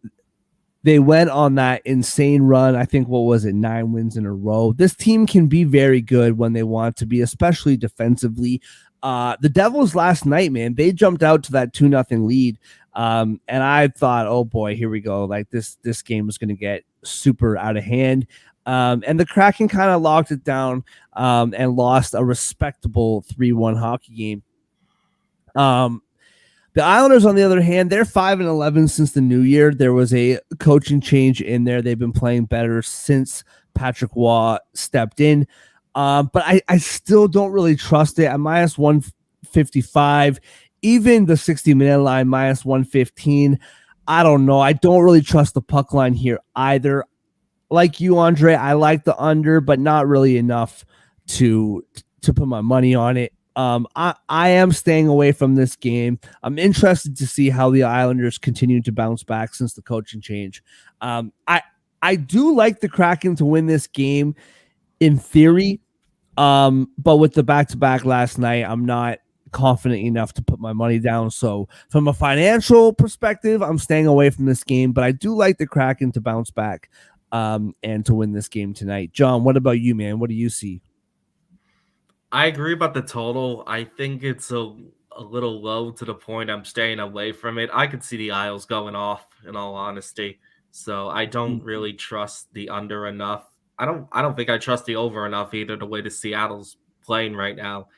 They went on that insane run. I think, what was it, 9 wins in a row. This team can be very good when they want to be, especially defensively. The Devils last night, man, they jumped out to that 2-0 lead. And I thought, oh boy, here we go. Like this game was going to get super out of hand. And the Kraken kind of locked it down and lost a respectable 3-1 hockey game. The Islanders, on the other hand, they're 5-11 since the new year. There was a coaching change in there. They've been playing better since Patrick Waugh stepped in. But I still don't really trust it. At minus 155, even the 60-minute line, minus 115. I don't know. I don't really trust the puck line here either. Like you, Andre, I like the under, but not really enough to put my money on it. I am staying away from this game. I'm interested to see how the Islanders continue to bounce back since the coaching change. I do like the Kraken to win this game in theory, but with the back-to-back last night, I'm not confident enough to put my money down. So from a financial perspective, I'm staying away from this game, but I do like the Kraken to bounce back and to win this game tonight. John, what about you, man? What do you see? I agree about the total. I think it's a little low to the point I'm staying away from it. I could see the Isles going off, in all honesty. So I don't really trust the under enough. I don't think I trust the over enough either, the way the Seattle's playing right now.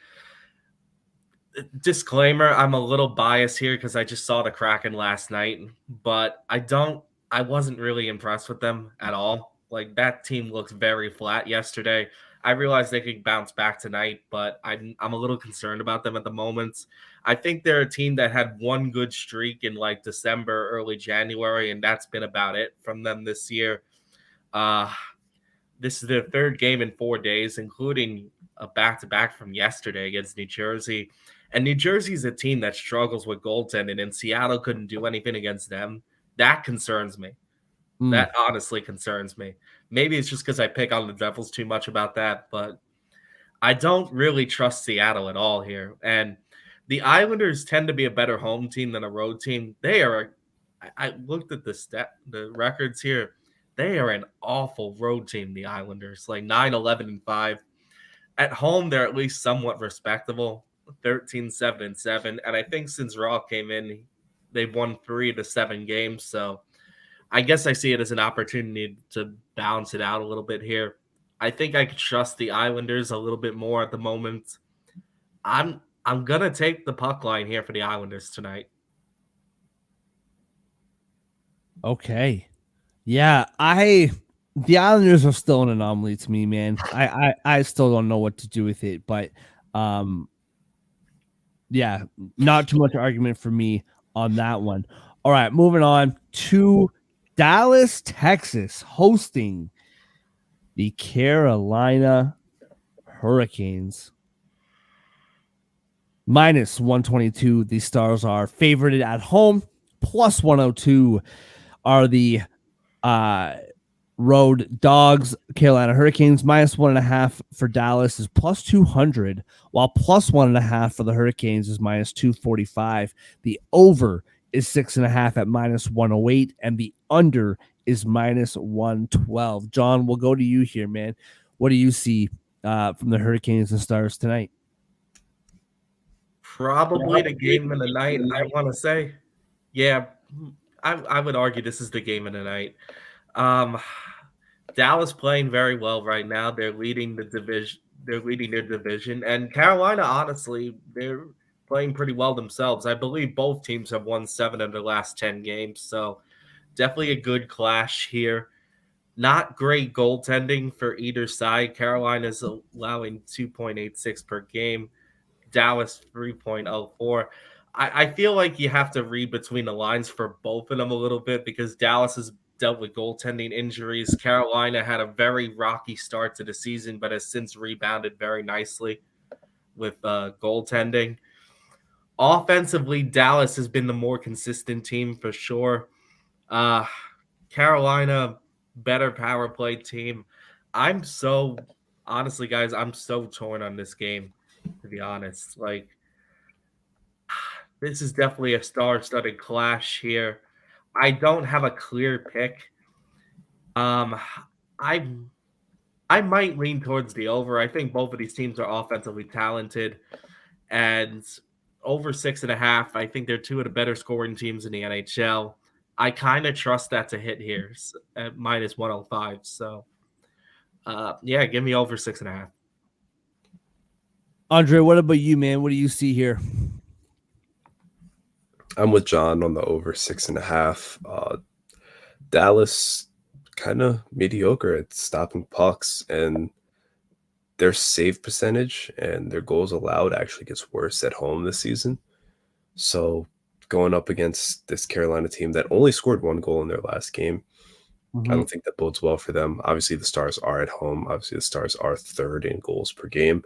Disclaimer, I'm a little biased here because I just saw the Kraken last night, but I wasn't really impressed with them at all. Like, that team looked very flat yesterday. I realized they could bounce back tonight, but I'm a little concerned about them at the moment. I think they're a team that had one good streak in like December, early January, and that's been about it from them this year. Uh this is their third game in 4 days, including a back-to-back from yesterday against New Jersey. And New Jersey's a team that struggles with goaltending, and Seattle couldn't do anything against them. That concerns me. That honestly concerns me. Maybe it's just because I pick on the Devils too much about that, but I don't really trust Seattle at all here. And the Islanders tend to be a better home team than a road team. They are. I looked at the records here. They are an awful road team, the Islanders, like 9-11-5. At home, they're at least somewhat respectable, 13-7-7. And I think since Raw came in, they've won 3 to 7 games. So I guess I see it as an opportunity to balance it out a little bit here. I think I could trust the Islanders a little bit more at the moment. I'm gonna take the puck line here for the Islanders tonight. Okay. Yeah, the Islanders are still an anomaly to me, man. I still don't know what to do with it, but yeah, not too much argument for me on that one. All right, moving on to Dallas, Texas, hosting the Carolina Hurricanes. Minus 122, the Stars are favored at home. Plus 102 are the road dogs. Carolina Hurricanes minus 1.5 for Dallas is plus 200, while plus 1.5 for the Hurricanes is minus 245. The over is 6.5 at minus 108, and the under is minus 112. John, we'll go to you here, man. What do you see from the Hurricanes and Stars tonight? Probably the game of the night, I want to say. Yeah, I would argue this is the game of the night. Dallas playing very well right now. They're leading the They're leading their division, and Carolina, honestly, they're playing pretty well themselves. I believe both teams have won 7 of their last 10 games, so definitely a good clash here. Not great goaltending for either side. Carolina's allowing 2.86 per game. Dallas 3.04. I feel like you have to read between the lines for both of them a little bit because Dallas has dealt with goaltending injuries. Carolina had a very rocky start to the season, but has since rebounded very nicely with goaltending. Offensively, Dallas has been the more consistent team for sure. Uh, Carolina, better power play team. I'm so honestly, guys, I'm so torn on this game, to be honest. Like, this is definitely a star-studded clash here. I don't have a clear pick. Um, I I might lean towards the over. I think both of these teams are offensively talented, and over 6.5. I think they're two of the better scoring teams in the NHL. I kind of trust that to hit here at minus 105. So, yeah, give me over 6.5. Andre, what about you, man? What do you see here? I'm with John on the over 6.5. Dallas kind of mediocre at stopping pucks, and their save percentage and their goals allowed actually gets worse at home this season. So going up against this Carolina team that only scored 1 goal in their last game, I don't think that bodes well for them. Obviously, the Stars are at home. Obviously, the Stars are third in goals per game.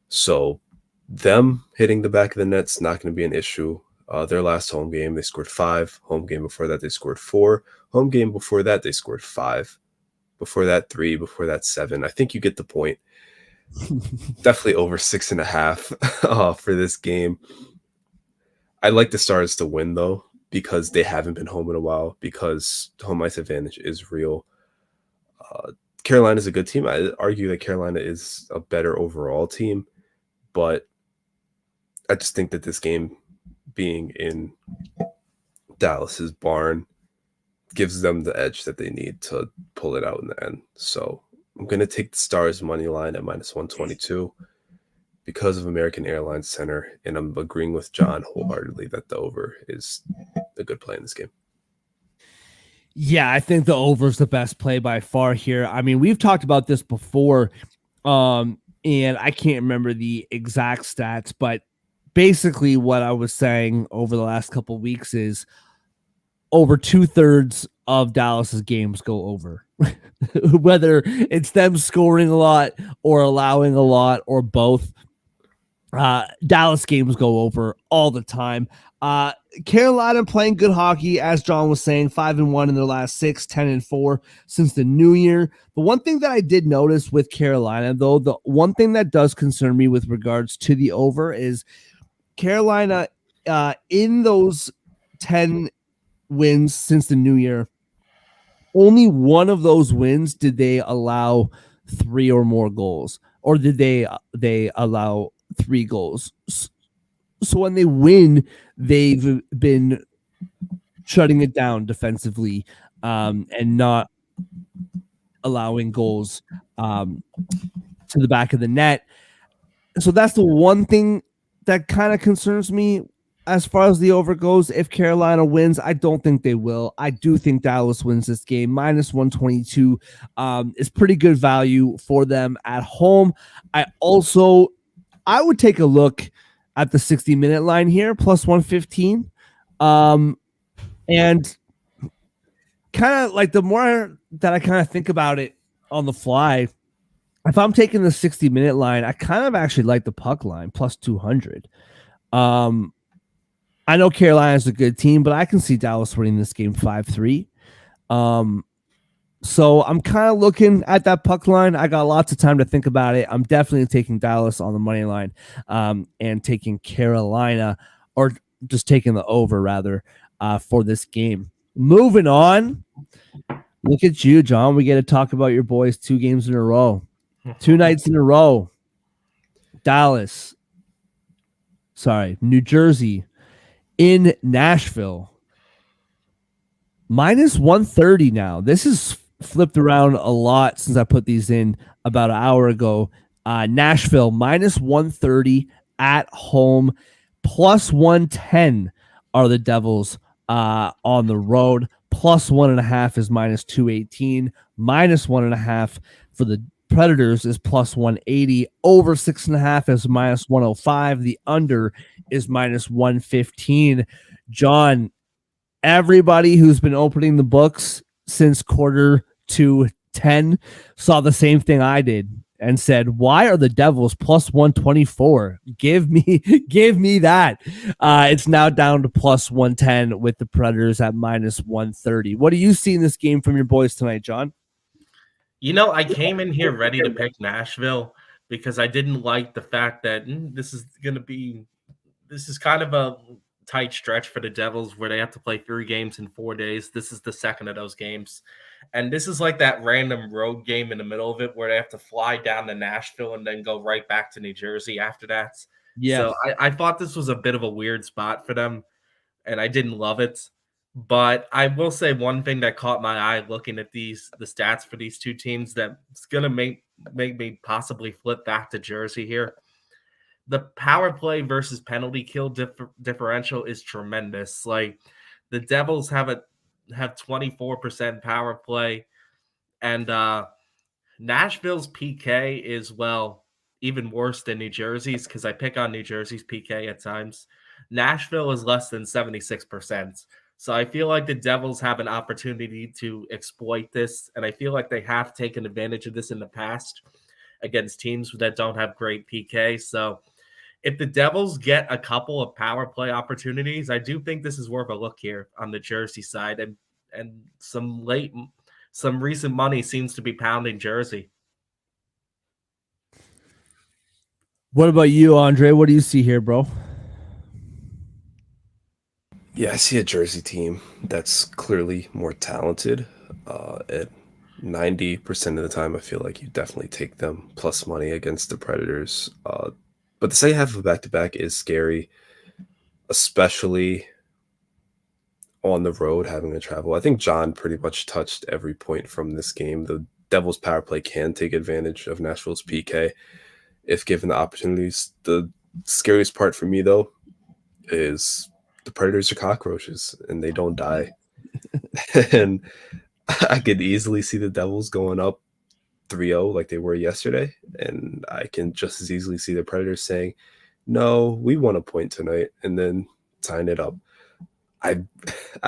So them hitting the back of the net's not going to be an issue. Their last home game, they scored 5. Home game before that, they scored 4. Home game before that, they scored 5. Before that, 3. Before that, 7. I think you get the point. Definitely over 6.5 for this game. I'd like the Stars to win, though, because they haven't been home in a while, because home ice advantage is real. Carolina's a good team. I argue that Carolina is a better overall team, but I just think that this game being in Dallas's barn gives them the edge that they need to pull it out in the end. So I'm going to take the Stars money line at minus 122 because of American Airlines Center, and I'm agreeing with John wholeheartedly that the over is a good play in this game. Yeah, I think the over is the best play by far here. I mean, we've talked about this before, and I can't remember the exact stats, but basically what I was saying over the last couple of weeks is over 2/3 of Dallas's games go over, whether it's them scoring a lot or allowing a lot or both. Dallas games go over all the time. Carolina playing good hockey, as John was saying, 5-1 in their last 6, 10-4 since the new year. The one thing that I did notice with Carolina, though, the one thing that does concern me with regards to the over is Carolina in those 10 wins since the new year, only one of those wins did they allow 3 or more goals, or did they allow 3 goals. So when they win, they've been shutting it down defensively and not allowing goals to the back of the net. So that's the one thing that kind of concerns me as far as the over goes. If Carolina wins, I don't think they will. I do think Dallas wins this game. Minus 122 is pretty good value for them at home. I would take a look at the 60-minute line here, plus 115. And kind of like the more that I kind of think about it on the fly, if I'm taking the 60-minute line, I kind of actually like the puck line, plus 200. I know Carolina's a good team, but I can see Dallas winning this game 5-3. So I'm kind of looking at that puck line. I got lots of time to think about it. I'm definitely taking Dallas on the money line and taking Carolina, or just taking the over rather, for this game. Moving on. Look at you, John. We get to talk about your boys 2 games in a row. 2 nights in a row. New Jersey in Nashville. Minus 130 now. This is flipped around a lot since I put these in about an hour ago. Nashville minus 130 at home, plus 110 are the Devils on the road. Plus 1.5 is minus 218. Minus 1.5 for the Predators is plus 180. Over 6.5 is minus 105. The under is minus 115. John, everybody who's been opening the books since quarter to 10 saw the same thing I did and said, why are the Devils plus 124? Give me that. It's now down to plus 110 with the Predators at minus 130. What do you see in this game from your boys tonight, John? I came in here ready to pick Nashville because I didn't like the fact that this is kind of a tight stretch for the Devils where they have to play 3 games in 4 days. This is the second of those games. And this is like that random road game in the middle of it where they have to fly down to Nashville and then go right back to New Jersey after that. Yeah. So I thought this was a bit of a weird spot for them, and I didn't love it. But I will say one thing that caught my eye looking at the stats for these two teams that's gonna make me possibly flip back to Jersey here. The power play versus penalty kill differential is tremendous. Like the Devils have 24% power play, and Nashville's PK is even worse than New Jersey's because I pick on New Jersey's PK at times. Nashville is less than 76%. So I feel like the Devils have an opportunity to exploit this, and I feel like they have taken advantage of this in the past against teams that don't have great PK. So if the Devils get a couple of power play opportunities, I do think this is worth a look here on the Jersey side, and some recent money seems to be pounding Jersey. What about you, Andre? What do you see here, bro? Yeah, I see a Jersey team that's clearly more talented. At 90% of the time, I feel like you definitely take them plus money against the Predators. But the second half of back-to-back is scary, especially on the road having to travel. I think John pretty much touched every point from this game. The Devils' power play can take advantage of Nashville's PK if given the opportunities. The scariest part for me, though, is the Predators are cockroaches and they don't die. And I could easily see the Devils going up 3-0 like they were yesterday. And I can just as easily see the Predators saying, no, we won a point tonight, and then tying it up. I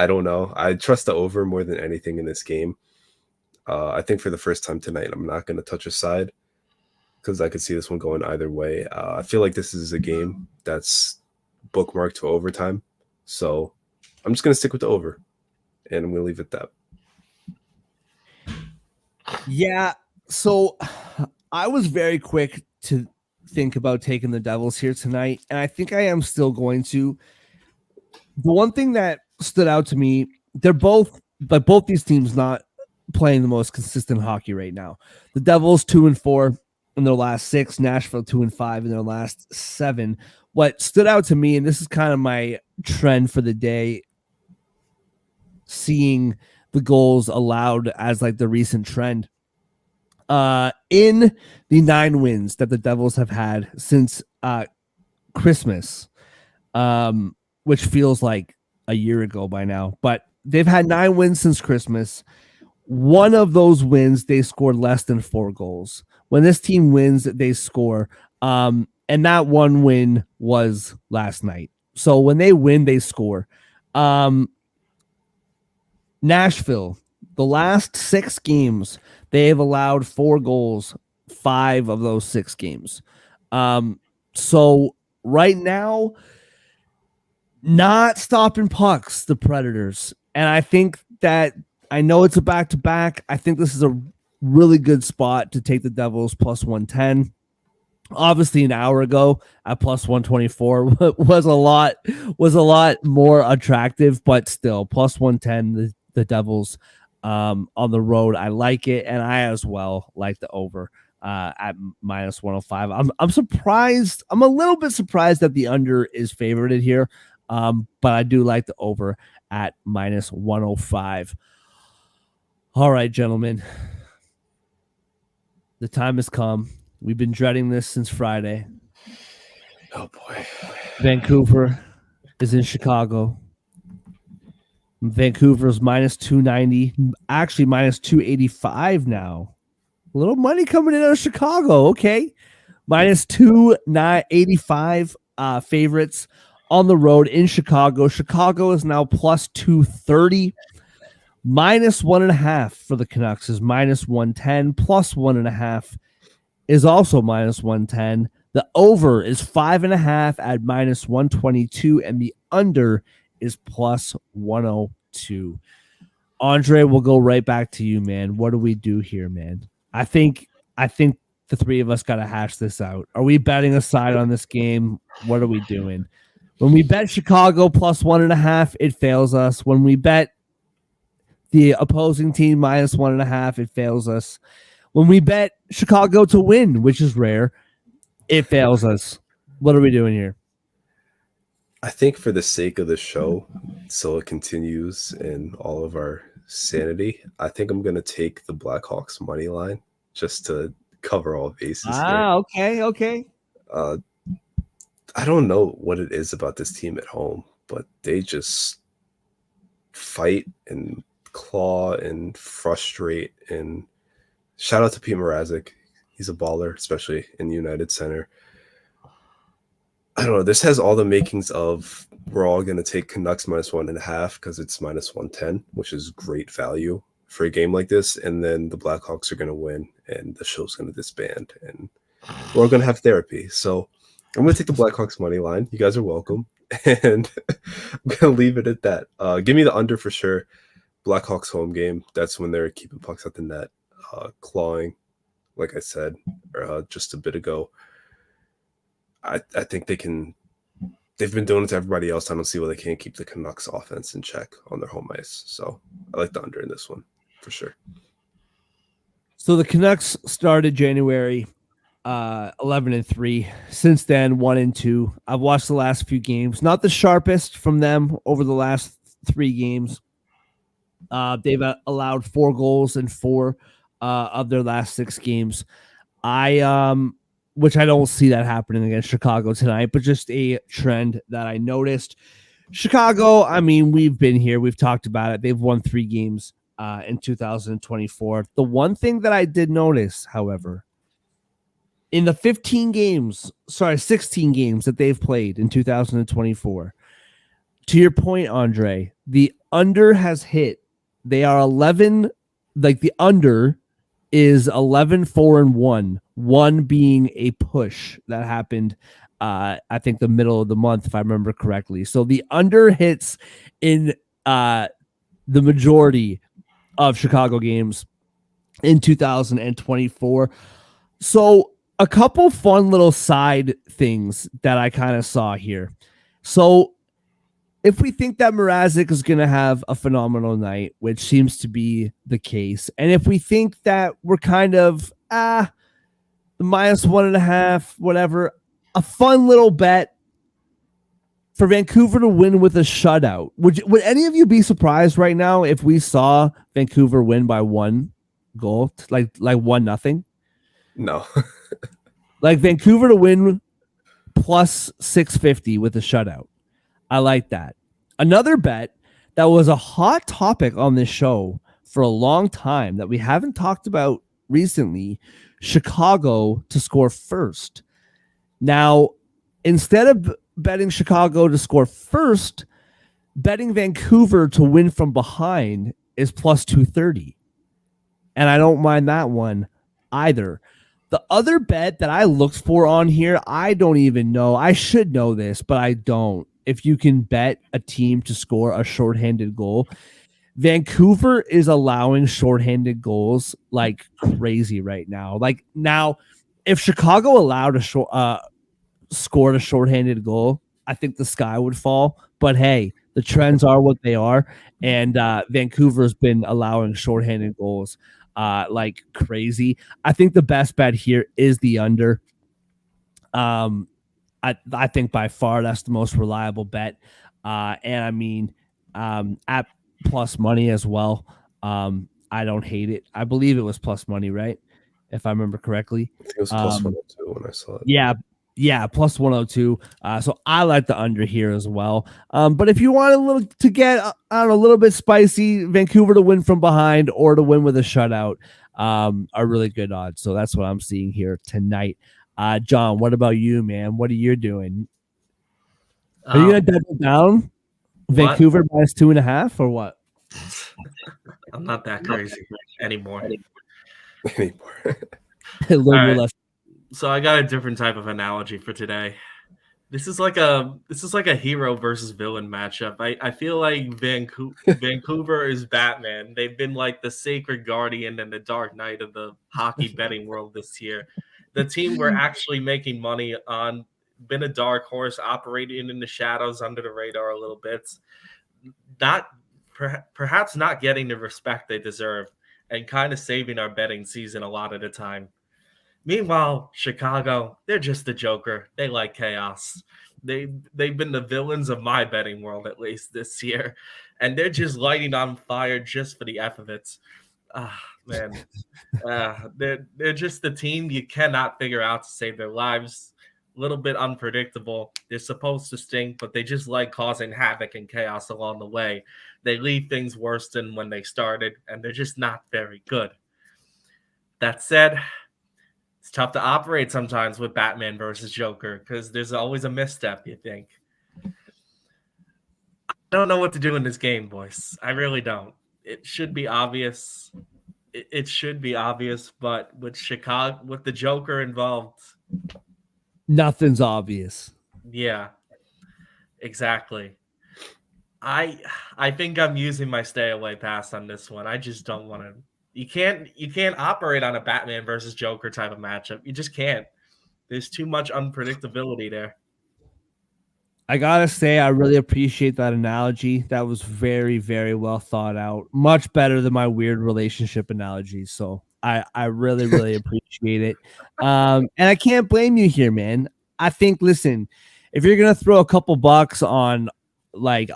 don't know. I trust the over more than anything in this game. I think for the first time tonight, I'm not going to touch a side because I could see this one going either way. I feel like this is a game that's bookmarked to overtime. So I'm just going to stick with the over, and I'm going to leave it at that. Yeah. So I was very quick to think about taking the Devils here tonight, and I think I am still going to. The one thing that stood out to me, they're both these teams not playing the most consistent hockey right now. The Devils 2-4 in their last 6, Nashville 2-5 in their last 7. What stood out to me, and this is kind of my trend for the day, seeing the goals allowed as like the recent trend. In the 9 wins that the Devils have had since Christmas, which feels like a year ago by now, but they've had 9 wins since Christmas. One of those wins, they scored less than 4 goals. When this team wins, they score. And that one win was last night. So when they win, they score. Nashville, the last 6 games, they have allowed 4 goals, 5 of those 6 games. So right now, not stopping pucks, the Predators. And I think that, I know it's a back-to-back. I think this is a really good spot to take the Devils plus 110. Obviously, an hour ago at plus 124 was a lot more attractive, but still plus 110. The Devils on the road, I like it, and I as well like the over at minus 105. I'm surprised. I'm a little bit surprised that the under is favorited here, but I do like the over at minus 105. All right, gentlemen, the time has come We've been dreading this since Friday. Oh boy. Vancouver is in Chicago. Vancouver's minus 290, actually minus 285 now. A little money coming in out of Chicago. Okay. Minus 285 favorites on the road in Chicago. Chicago is now plus 230. Minus 1.5 for the Canucks is minus 110. Plus 1.5 is also minus 110. The over is 5.5 at minus 122, and the under is plus 102. Andre, we'll go right back to you, man. What do we do here, man? I think the three of us got to hash this out. Are we betting a side on this game? What are we doing? When we bet Chicago plus 1.5, it fails us. When we bet the opposing team minus 1.5, it fails us. When we bet Chicago to win, which is rare, it fails us. What are we doing here? I think for the sake of the show, so it continues in all of our sanity, I think I'm going to take the Blackhawks money line just to cover all bases here. Okay. I don't know what it is about this team at home, but they just fight and claw and frustrate. And shout out to Pete Mrazek. He's a baller, especially in the United Center. I don't know. This has all the makings of we're all going to take Canucks minus 1.5 because it's minus 110, which is great value for a game like this. And then the Blackhawks are going to win and the show's going to disband and we're going to have therapy. So I'm going to take the Blackhawks money line. You guys are welcome. And I'm going to leave it at that. Give me the under for sure. Blackhawks home game. That's when they're keeping pucks at the net, clawing, like I said just a bit ago. I think they can. They've been doing it to everybody else. I don't see why they can't keep the Canucks offense in check on their home ice. So I like the under in this one for sure. So the Canucks started January 11-3. Since then, 1-2. I've watched the last few games. Not the sharpest from them over the last 3 games. They've allowed 4 goals in 4 of their last 6 games. Which I don't see that happening against Chicago tonight, but just a trend that I noticed. Chicago, I mean, we've been here. We've talked about it. They've won 3 games in 2024. The one thing that I did notice, however, in the 16 games that they've played in 2024, to your point, Andre, the under has hit. They are 11, like the under is 11-4-1, one being a push that happened, I think the middle of the month, if I remember correctly. So the under hits in the majority of Chicago games in 2024. So a couple fun little side things that I kind of saw here. So if we think that Mrazek is going to have a phenomenal night, which seems to be the case, and if we think that we're kind of the minus 1.5, whatever, a fun little bet for Vancouver to win with a shutout. Would any of you be surprised right now if we saw Vancouver win by 1 goal, like 1-0? No. Like Vancouver to win plus 650 with a shutout. I like that. Another bet that was a hot topic on this show for a long time that we haven't talked about recently, Chicago to score first. Now, instead of betting Chicago to score first, betting Vancouver to win from behind is plus 230. And I don't mind that one either. The other bet that I looked for on here, I don't even know. I should know this, but I don't. If you can bet a team to score a shorthanded goal, Vancouver is allowing shorthanded goals like crazy right now. Like now, if Chicago allowed scored a shorthanded goal, I think the sky would fall. But hey, the trends are what they are, and Vancouver's been allowing shorthanded goals like crazy. I think the best bet here is the under. I think by far that's the most reliable bet. And I mean, at plus money as well. I don't hate it. I believe it was plus money, right? if I remember correctly. I think it was plus 102 when I saw it. Yeah, plus 102. So I like the under here as well. But if you want a little to get a little bit spicy, Vancouver to win from behind or to win with a shutout are really good odds. So that's what I'm seeing here tonight. John, what about you, man? What are you doing? Are you gonna double down? Vancouver minus 2.5 or what? I'm not that crazy anymore. Anymore. So I got a different type of analogy for today. This is like a hero versus villain matchup. I feel like Vancouver is Batman. They've been like the sacred guardian and the dark knight of the hockey betting world this year. The team we're actually making money on, been a dark horse operating in the shadows under the radar a little bit. Perhaps not getting the respect they deserve and kind of saving our betting season a lot of the time. Meanwhile, Chicago, they're just the Joker. They like chaos. They've been the villains of my betting world, at least this year. And they're just lighting on fire just for the F of it. Man. They're just the team you cannot figure out to save their lives. A little bit unpredictable. They're supposed to stink, but they just like causing havoc and chaos along the way. They leave things worse than when they started, and they're just not very good. That said, it's tough to operate sometimes with Batman versus Joker because there's always a misstep, you think. I don't know what to do in this game, boys. I really don't. It should be obvious. It should be obvious, but with the Joker involved, nothing's obvious. Yeah, exactly. I think I'm using my stay away pass on this one. I just don't want to. You can't operate on a Batman versus Joker type of matchup. You just can't. There's too much unpredictability there. I gotta say, I really appreciate that analogy. That was very, very well thought out. Much better than my weird relationship analogies. So I really, really appreciate it. And I can't blame you here, man. I think, listen, if you're gonna throw a couple bucks on like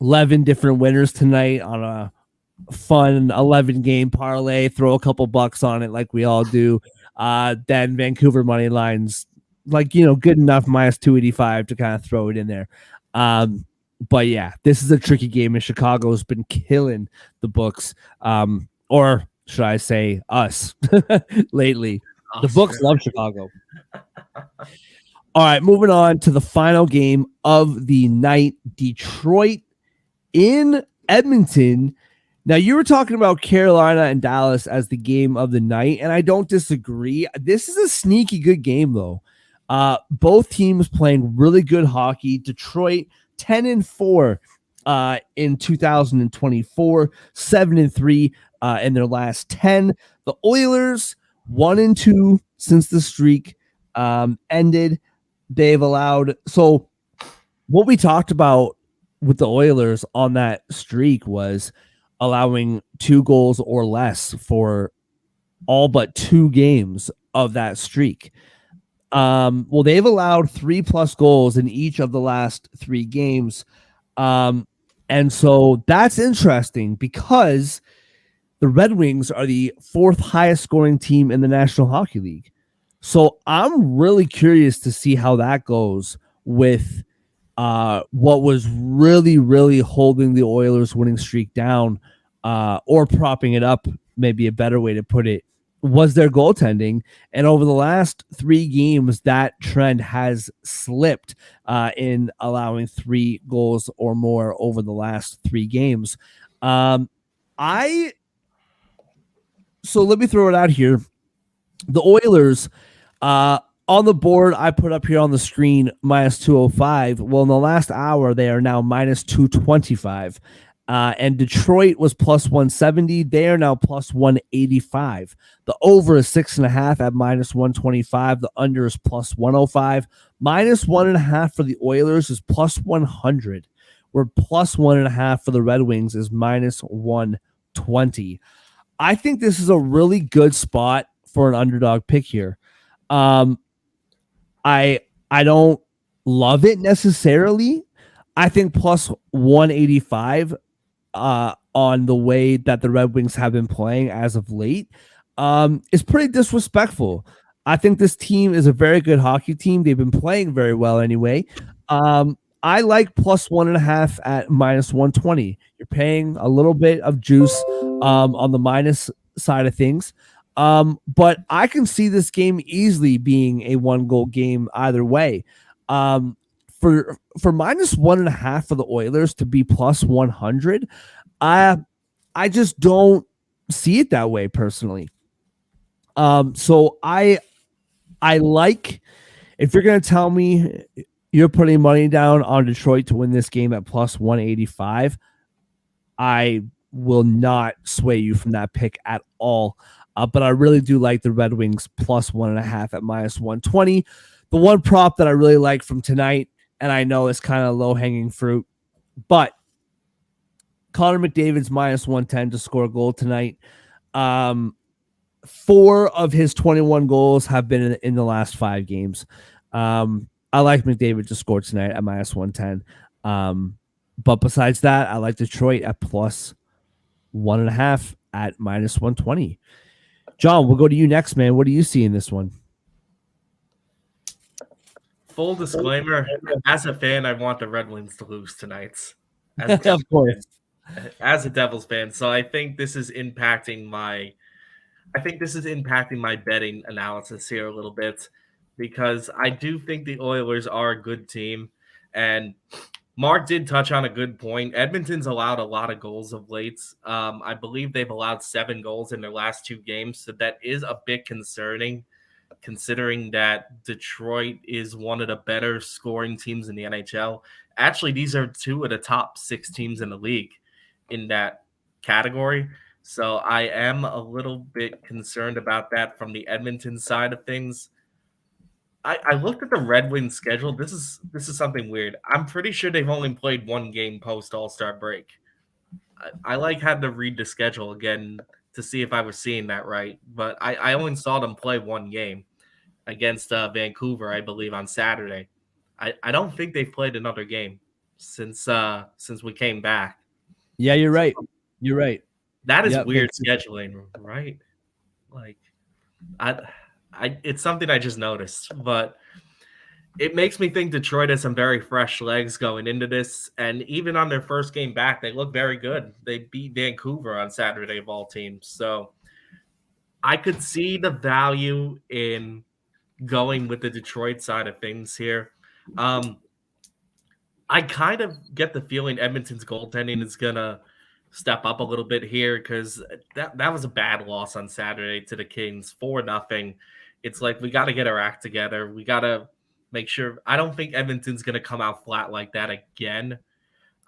11 different winners tonight on a fun 11 game parlay, throw a couple bucks on it like we all do, then Vancouver money lines like, good enough minus 285 to kind of throw it in there. But yeah, this is a tricky game, and Chicago's been killing the books, or should I say us lately. The books love Chicago. All right, moving on to the final game of the night, Detroit in Edmonton. Now, you were talking about Carolina and Dallas as the game of the night, and I don't disagree. This is a sneaky good game, though. Both teams playing really good hockey. Detroit 10-4 in 2024, 7-3 in their last 10. The Oilers 1-2 since the streak ended. They've allowed. So what we talked about with the Oilers on that streak was allowing 2 goals or less for all but 2 games of that streak. Well, they've allowed 3+ goals in each of the last 3 games. And so that's interesting because the Red Wings are the 4th highest scoring team in the National Hockey League. So I'm really curious to see how that goes with what was really, really holding the Oilers winning streak down, or propping it up, maybe a better way to put it, was their goaltending. And over the last 3 games, that trend has slipped in allowing 3 goals or more over the last 3 games. So let me throw it out here. The Oilers, on the board, I put up here on the screen, minus 205. Well, in the last hour, they are now minus 225. And Detroit was plus 170. They are now plus 185. The over is 6.5 at minus 125. The under is plus 105. Minus 1.5 for the Oilers is plus 100. Where plus 1.5 for the Red Wings is minus 120. I think this is a really good spot for an underdog pick here. I don't love it necessarily. I think plus 185 on the way that the Red Wings have been playing as of late is pretty disrespectful. I think this team is a very good hockey team. They've been playing very well anyway. I like +1.5 at -120. You're paying a little bit of juice on the minus side of things. But I can see this game easily being a 1-goal game either way. For -1.5 for the Oilers to be +100, I just don't see it that way personally. So I like, if you're gonna tell me you're putting money down on Detroit to win this game at +185, I will not sway you from that pick at all. But I really do like the Red Wings +1.5 at -120. The one prop that I really like from tonight, and I know it's kind of low hanging fruit, but Connor McDavid's -110 to score a goal tonight. 4 of his 21 goals have been in the last 5 games. I like McDavid to score tonight at -110. But besides that, I like Detroit at +1.5 at -120. John, we'll go to you next, man. What do you see in this one? Full disclaimer, as a fan, I want the Red Wings to lose tonight. As Of course. as a Devils fan. So I think this is impacting my betting analysis here a little bit, because I do think the Oilers are a good team. And Mark did touch on a good point. Edmonton's allowed a lot of goals of late. I believe they've allowed 7 goals in their last 2 games. So that is a bit concerning, considering that Detroit is one of the better scoring teams in the NHL. Actually, these are 2 of the top 6 teams in the league in that category. So I am a little bit concerned about that from the Edmonton side of things. I looked at the Red Wings schedule. This is something weird. I'm pretty sure they've only played 1 game post All-Star break. I like had to read the schedule again to see if I was seeing that right. But I only saw them play 1 game against Vancouver, I believe, on Saturday. I don't think they've played another game since we came back. Yeah, you're right. You're right. That is Yep, weird Vancouver. scheduling, right? Like, it's something I just noticed, but it makes me think Detroit has some very fresh legs going into this. And even on their first game back, they look very good. They beat Vancouver on Saturday of all teams. So I could see the value in going with the Detroit side of things here. I kind of get the feeling Edmonton's goaltending is going to step up a little bit here, because that was a bad loss on Saturday to the Kings, 4-0. It's like, we got to get our act together. We got to make sure. I don't think Edmonton's going to come out flat like that again.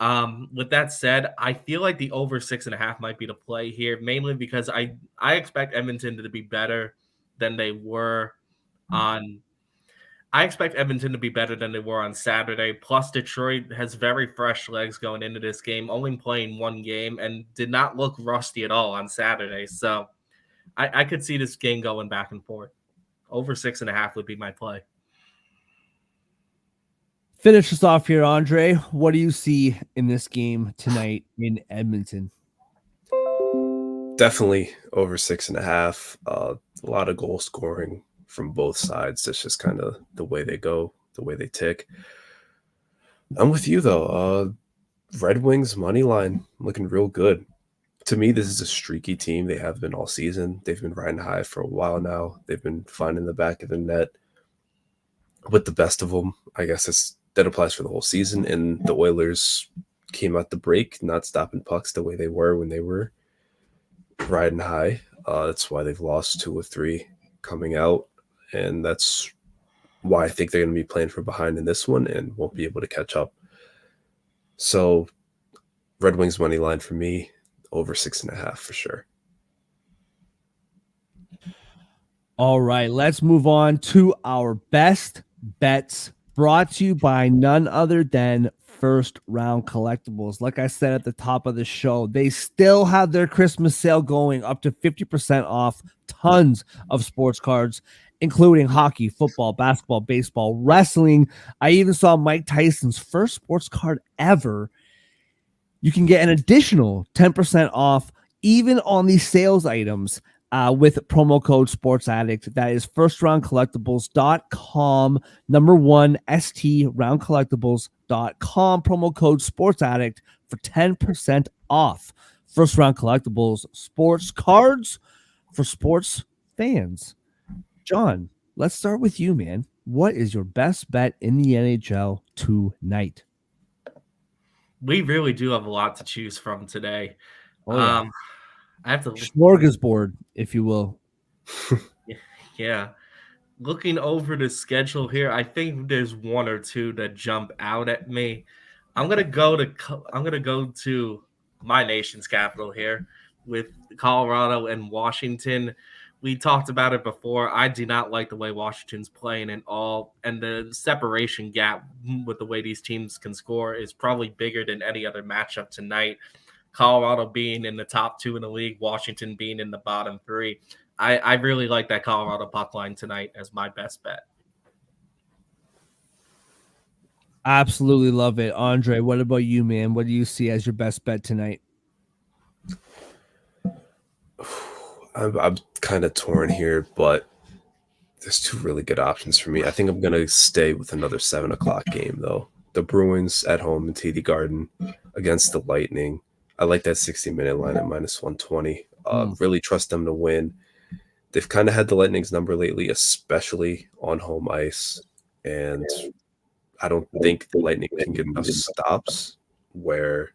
With that said, I feel like the over 6.5 might be the play here, mainly because I expect Edmonton to be better than they were on. I expect Edmonton to be better than they were on Saturday. Plus, Detroit has very fresh legs going into this game, only playing 1 game, and did not look rusty at all on Saturday. So I could see this game going back and forth. Over 6.5 would be my play. Finish us off here, Andre. What do you see in this game tonight in Edmonton? Definitely over 6.5. A lot of goal scoring from both sides. That's just kind of the way they go, the way they tick. I'm with you though. Red Wings money line looking real good. To me, this is a streaky team. They have been all season. They've been riding high for a while now. They've been finding the back of the net with the best of them. I guess that applies for the whole season. And the Oilers came out the break, not stopping pucks the way they were when they were riding high. That's why they've lost 2 or 3 coming out. And that's why I think they're going to be playing from behind in this one and won't be able to catch up. So Red Wings money line for me, over 6.5 for sure. All right, let's move on to our best bets, brought to you by none other than First Round Collectibles. Like I said at the top of the show, they still have their Christmas sale going, up to 50% off tons of sports cards, including hockey, football, basketball, baseball, wrestling. I even saw Mike Tyson's first sports card ever. You can get an additional 10% off even on these sales items. with promo code Sports Addict. That is firstroundcollectibles.com, number one, STRoundcollectibles.com, promo code Sports Addict for 10% off. First Round Collectibles, sports cards for sports fans. John, let's start with you, man. What is your best bet in the NHL tonight? We really do have a lot to choose from today. Oh, yeah. I have to Smorgasbord, if you will. yeah. Looking over the schedule here, I think there's one or two that jump out at me. I'm gonna go to my nation's capital here with Colorado and Washington. We talked about it before. I do not like the way Washington's playing at all, and the separation gap with the way these teams can score is probably bigger than any other matchup tonight. Colorado being in the top 2 in the league, Washington being in the bottom 3. I really like that Colorado puck line tonight as my best bet. Absolutely love it. Andre, what about you, man? What do you see as your best bet tonight? I'm kind of torn here, but there's two really good options for me. I think I'm going to stay with another 7 o'clock game, though. The Bruins at home in TD Garden against the Lightning. I like that 60-minute line at minus 120. Really trust them to win. They've kind of had the Lightning's number lately, especially on home ice. And I don't think the Lightning can get enough stops where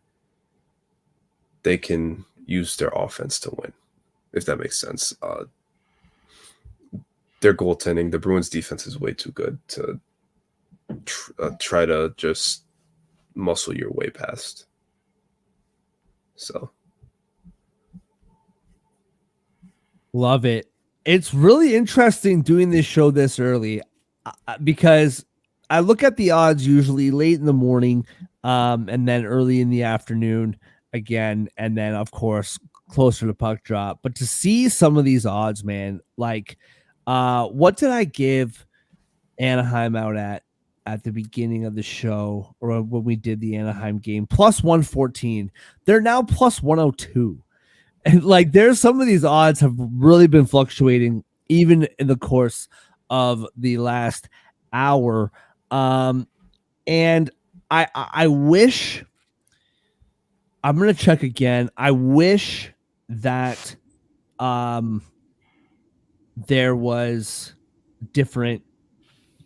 they can use their offense to win, if that makes sense. Their goaltending, the Bruins defense is way too good to try to just muscle your way past. So. Love it. It's really interesting doing this show this early because I look at the odds usually late in the morning and then early in the afternoon again. And then, of course, closer to puck drop. But to see some of these odds, man, like what did I give Anaheim out at the beginning of the show or when we did the Anaheim game? Plus 114. They're now plus 102. And like there's some of these odds have really been fluctuating even in the course of the last hour. And I wish I'm going to check again. I wish that there was different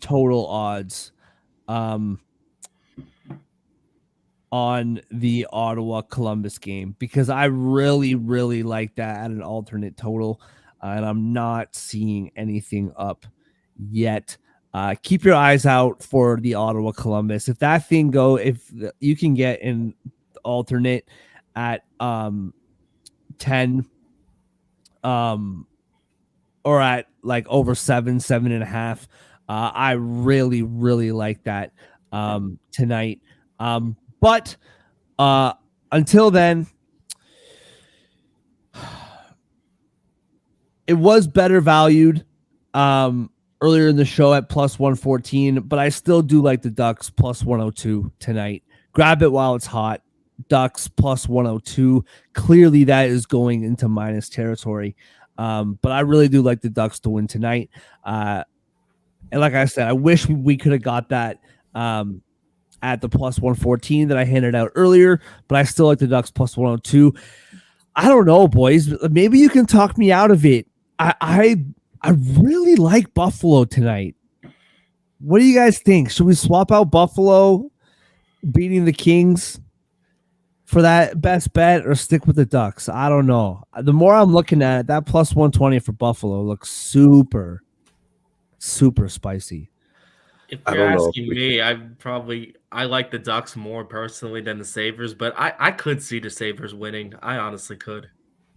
total odds on the Ottawa Columbus game because I really, really like that at an alternate total. And I'm not seeing anything up yet. Keep your eyes out for the Ottawa Columbus. If that thing if you can get an alternate at 10 or at like over 7.5, I really, really like that tonight. But until then, it was better valued earlier in the show at plus 114, but I still do like the Ducks plus 102 tonight. Grab it while it's hot. Ducks plus 102. Clearly that is going into minus territory. But I really do like the Ducks to win tonight. And like I said, I wish we could have got that at the plus 114 that I handed out earlier, but I still like the Ducks plus 102. I don't know, boys. Maybe you can talk me out of it. I really like Buffalo tonight. What do you guys think? Should we swap out Buffalo beating the Kings for that best bet or stick with the Ducks? I don't know. The more I'm looking at it, that plus 120 for Buffalo looks super, super spicy. If you're asking me, I like the Ducks more personally than the Sabres, but I could see the Sabres winning. I honestly could.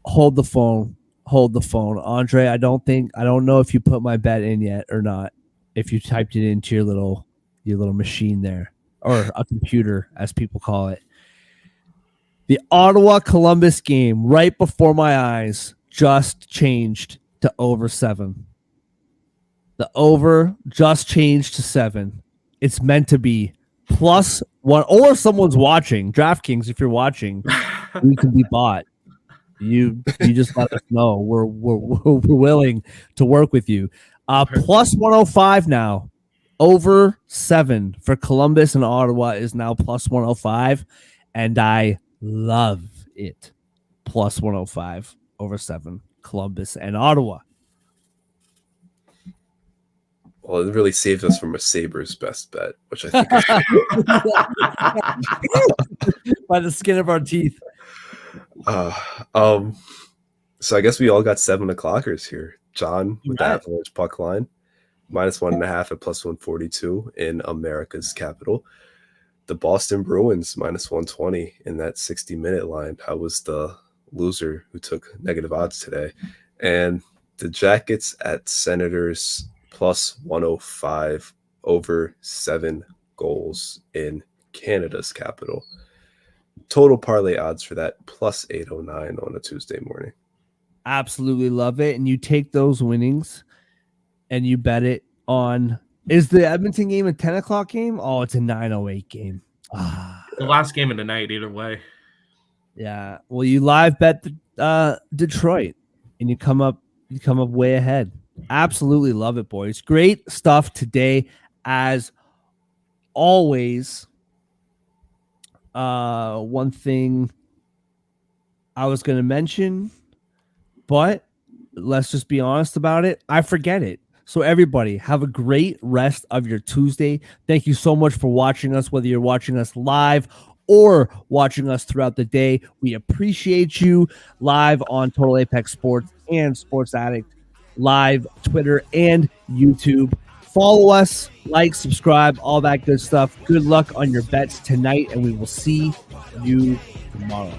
Hold the phone. Andre, I don't know if you put my bet in yet or not. If you typed it into your little machine there, or a computer, as people call it. The Ottawa Columbus game right before my eyes just changed to over 7. The over just changed to 7. It's meant to be +1, or someone's watching. DraftKings, if you're watching, you can be bought. You just let us know. We're willing to work with you. Plus 105 now. Over 7 for Columbus and Ottawa is now plus 105, and I love it. Plus 105 over 7, Columbus and Ottawa. Well, it really saved us from a Sabres best bet, which I think by the skin of our teeth. So I guess we all got 7 o'clockers here. John with the Avalanche puck line, -1.5 at plus 142 in America's capital. The Boston Bruins -120 in that 60-minute line. I was the loser who took negative odds today. And the Jackets at Senators plus 105 over 7 goals in Canada's capital. Total parlay odds for that plus 809 on a Tuesday morning. Absolutely love it. And you take those winnings and you bet it on. Is the Edmonton game a 10 o'clock game? Oh, it's a 9:08 game. The last game of the night, either way. Yeah. Well, you live bet Detroit, and you come up way ahead. Absolutely love it, boys. Great stuff today, as always. One thing I was going to mention, but let's just be honest about it. I forget it. So everybody, have a great rest of your Tuesday. Thank you so much for watching us, whether you're watching us live or watching us throughout the day. We appreciate you live on Total Apex Sports and Sports Addict Live, Twitter, and YouTube. Follow us, like, subscribe, all that good stuff. Good luck on your bets tonight, and we will see you tomorrow.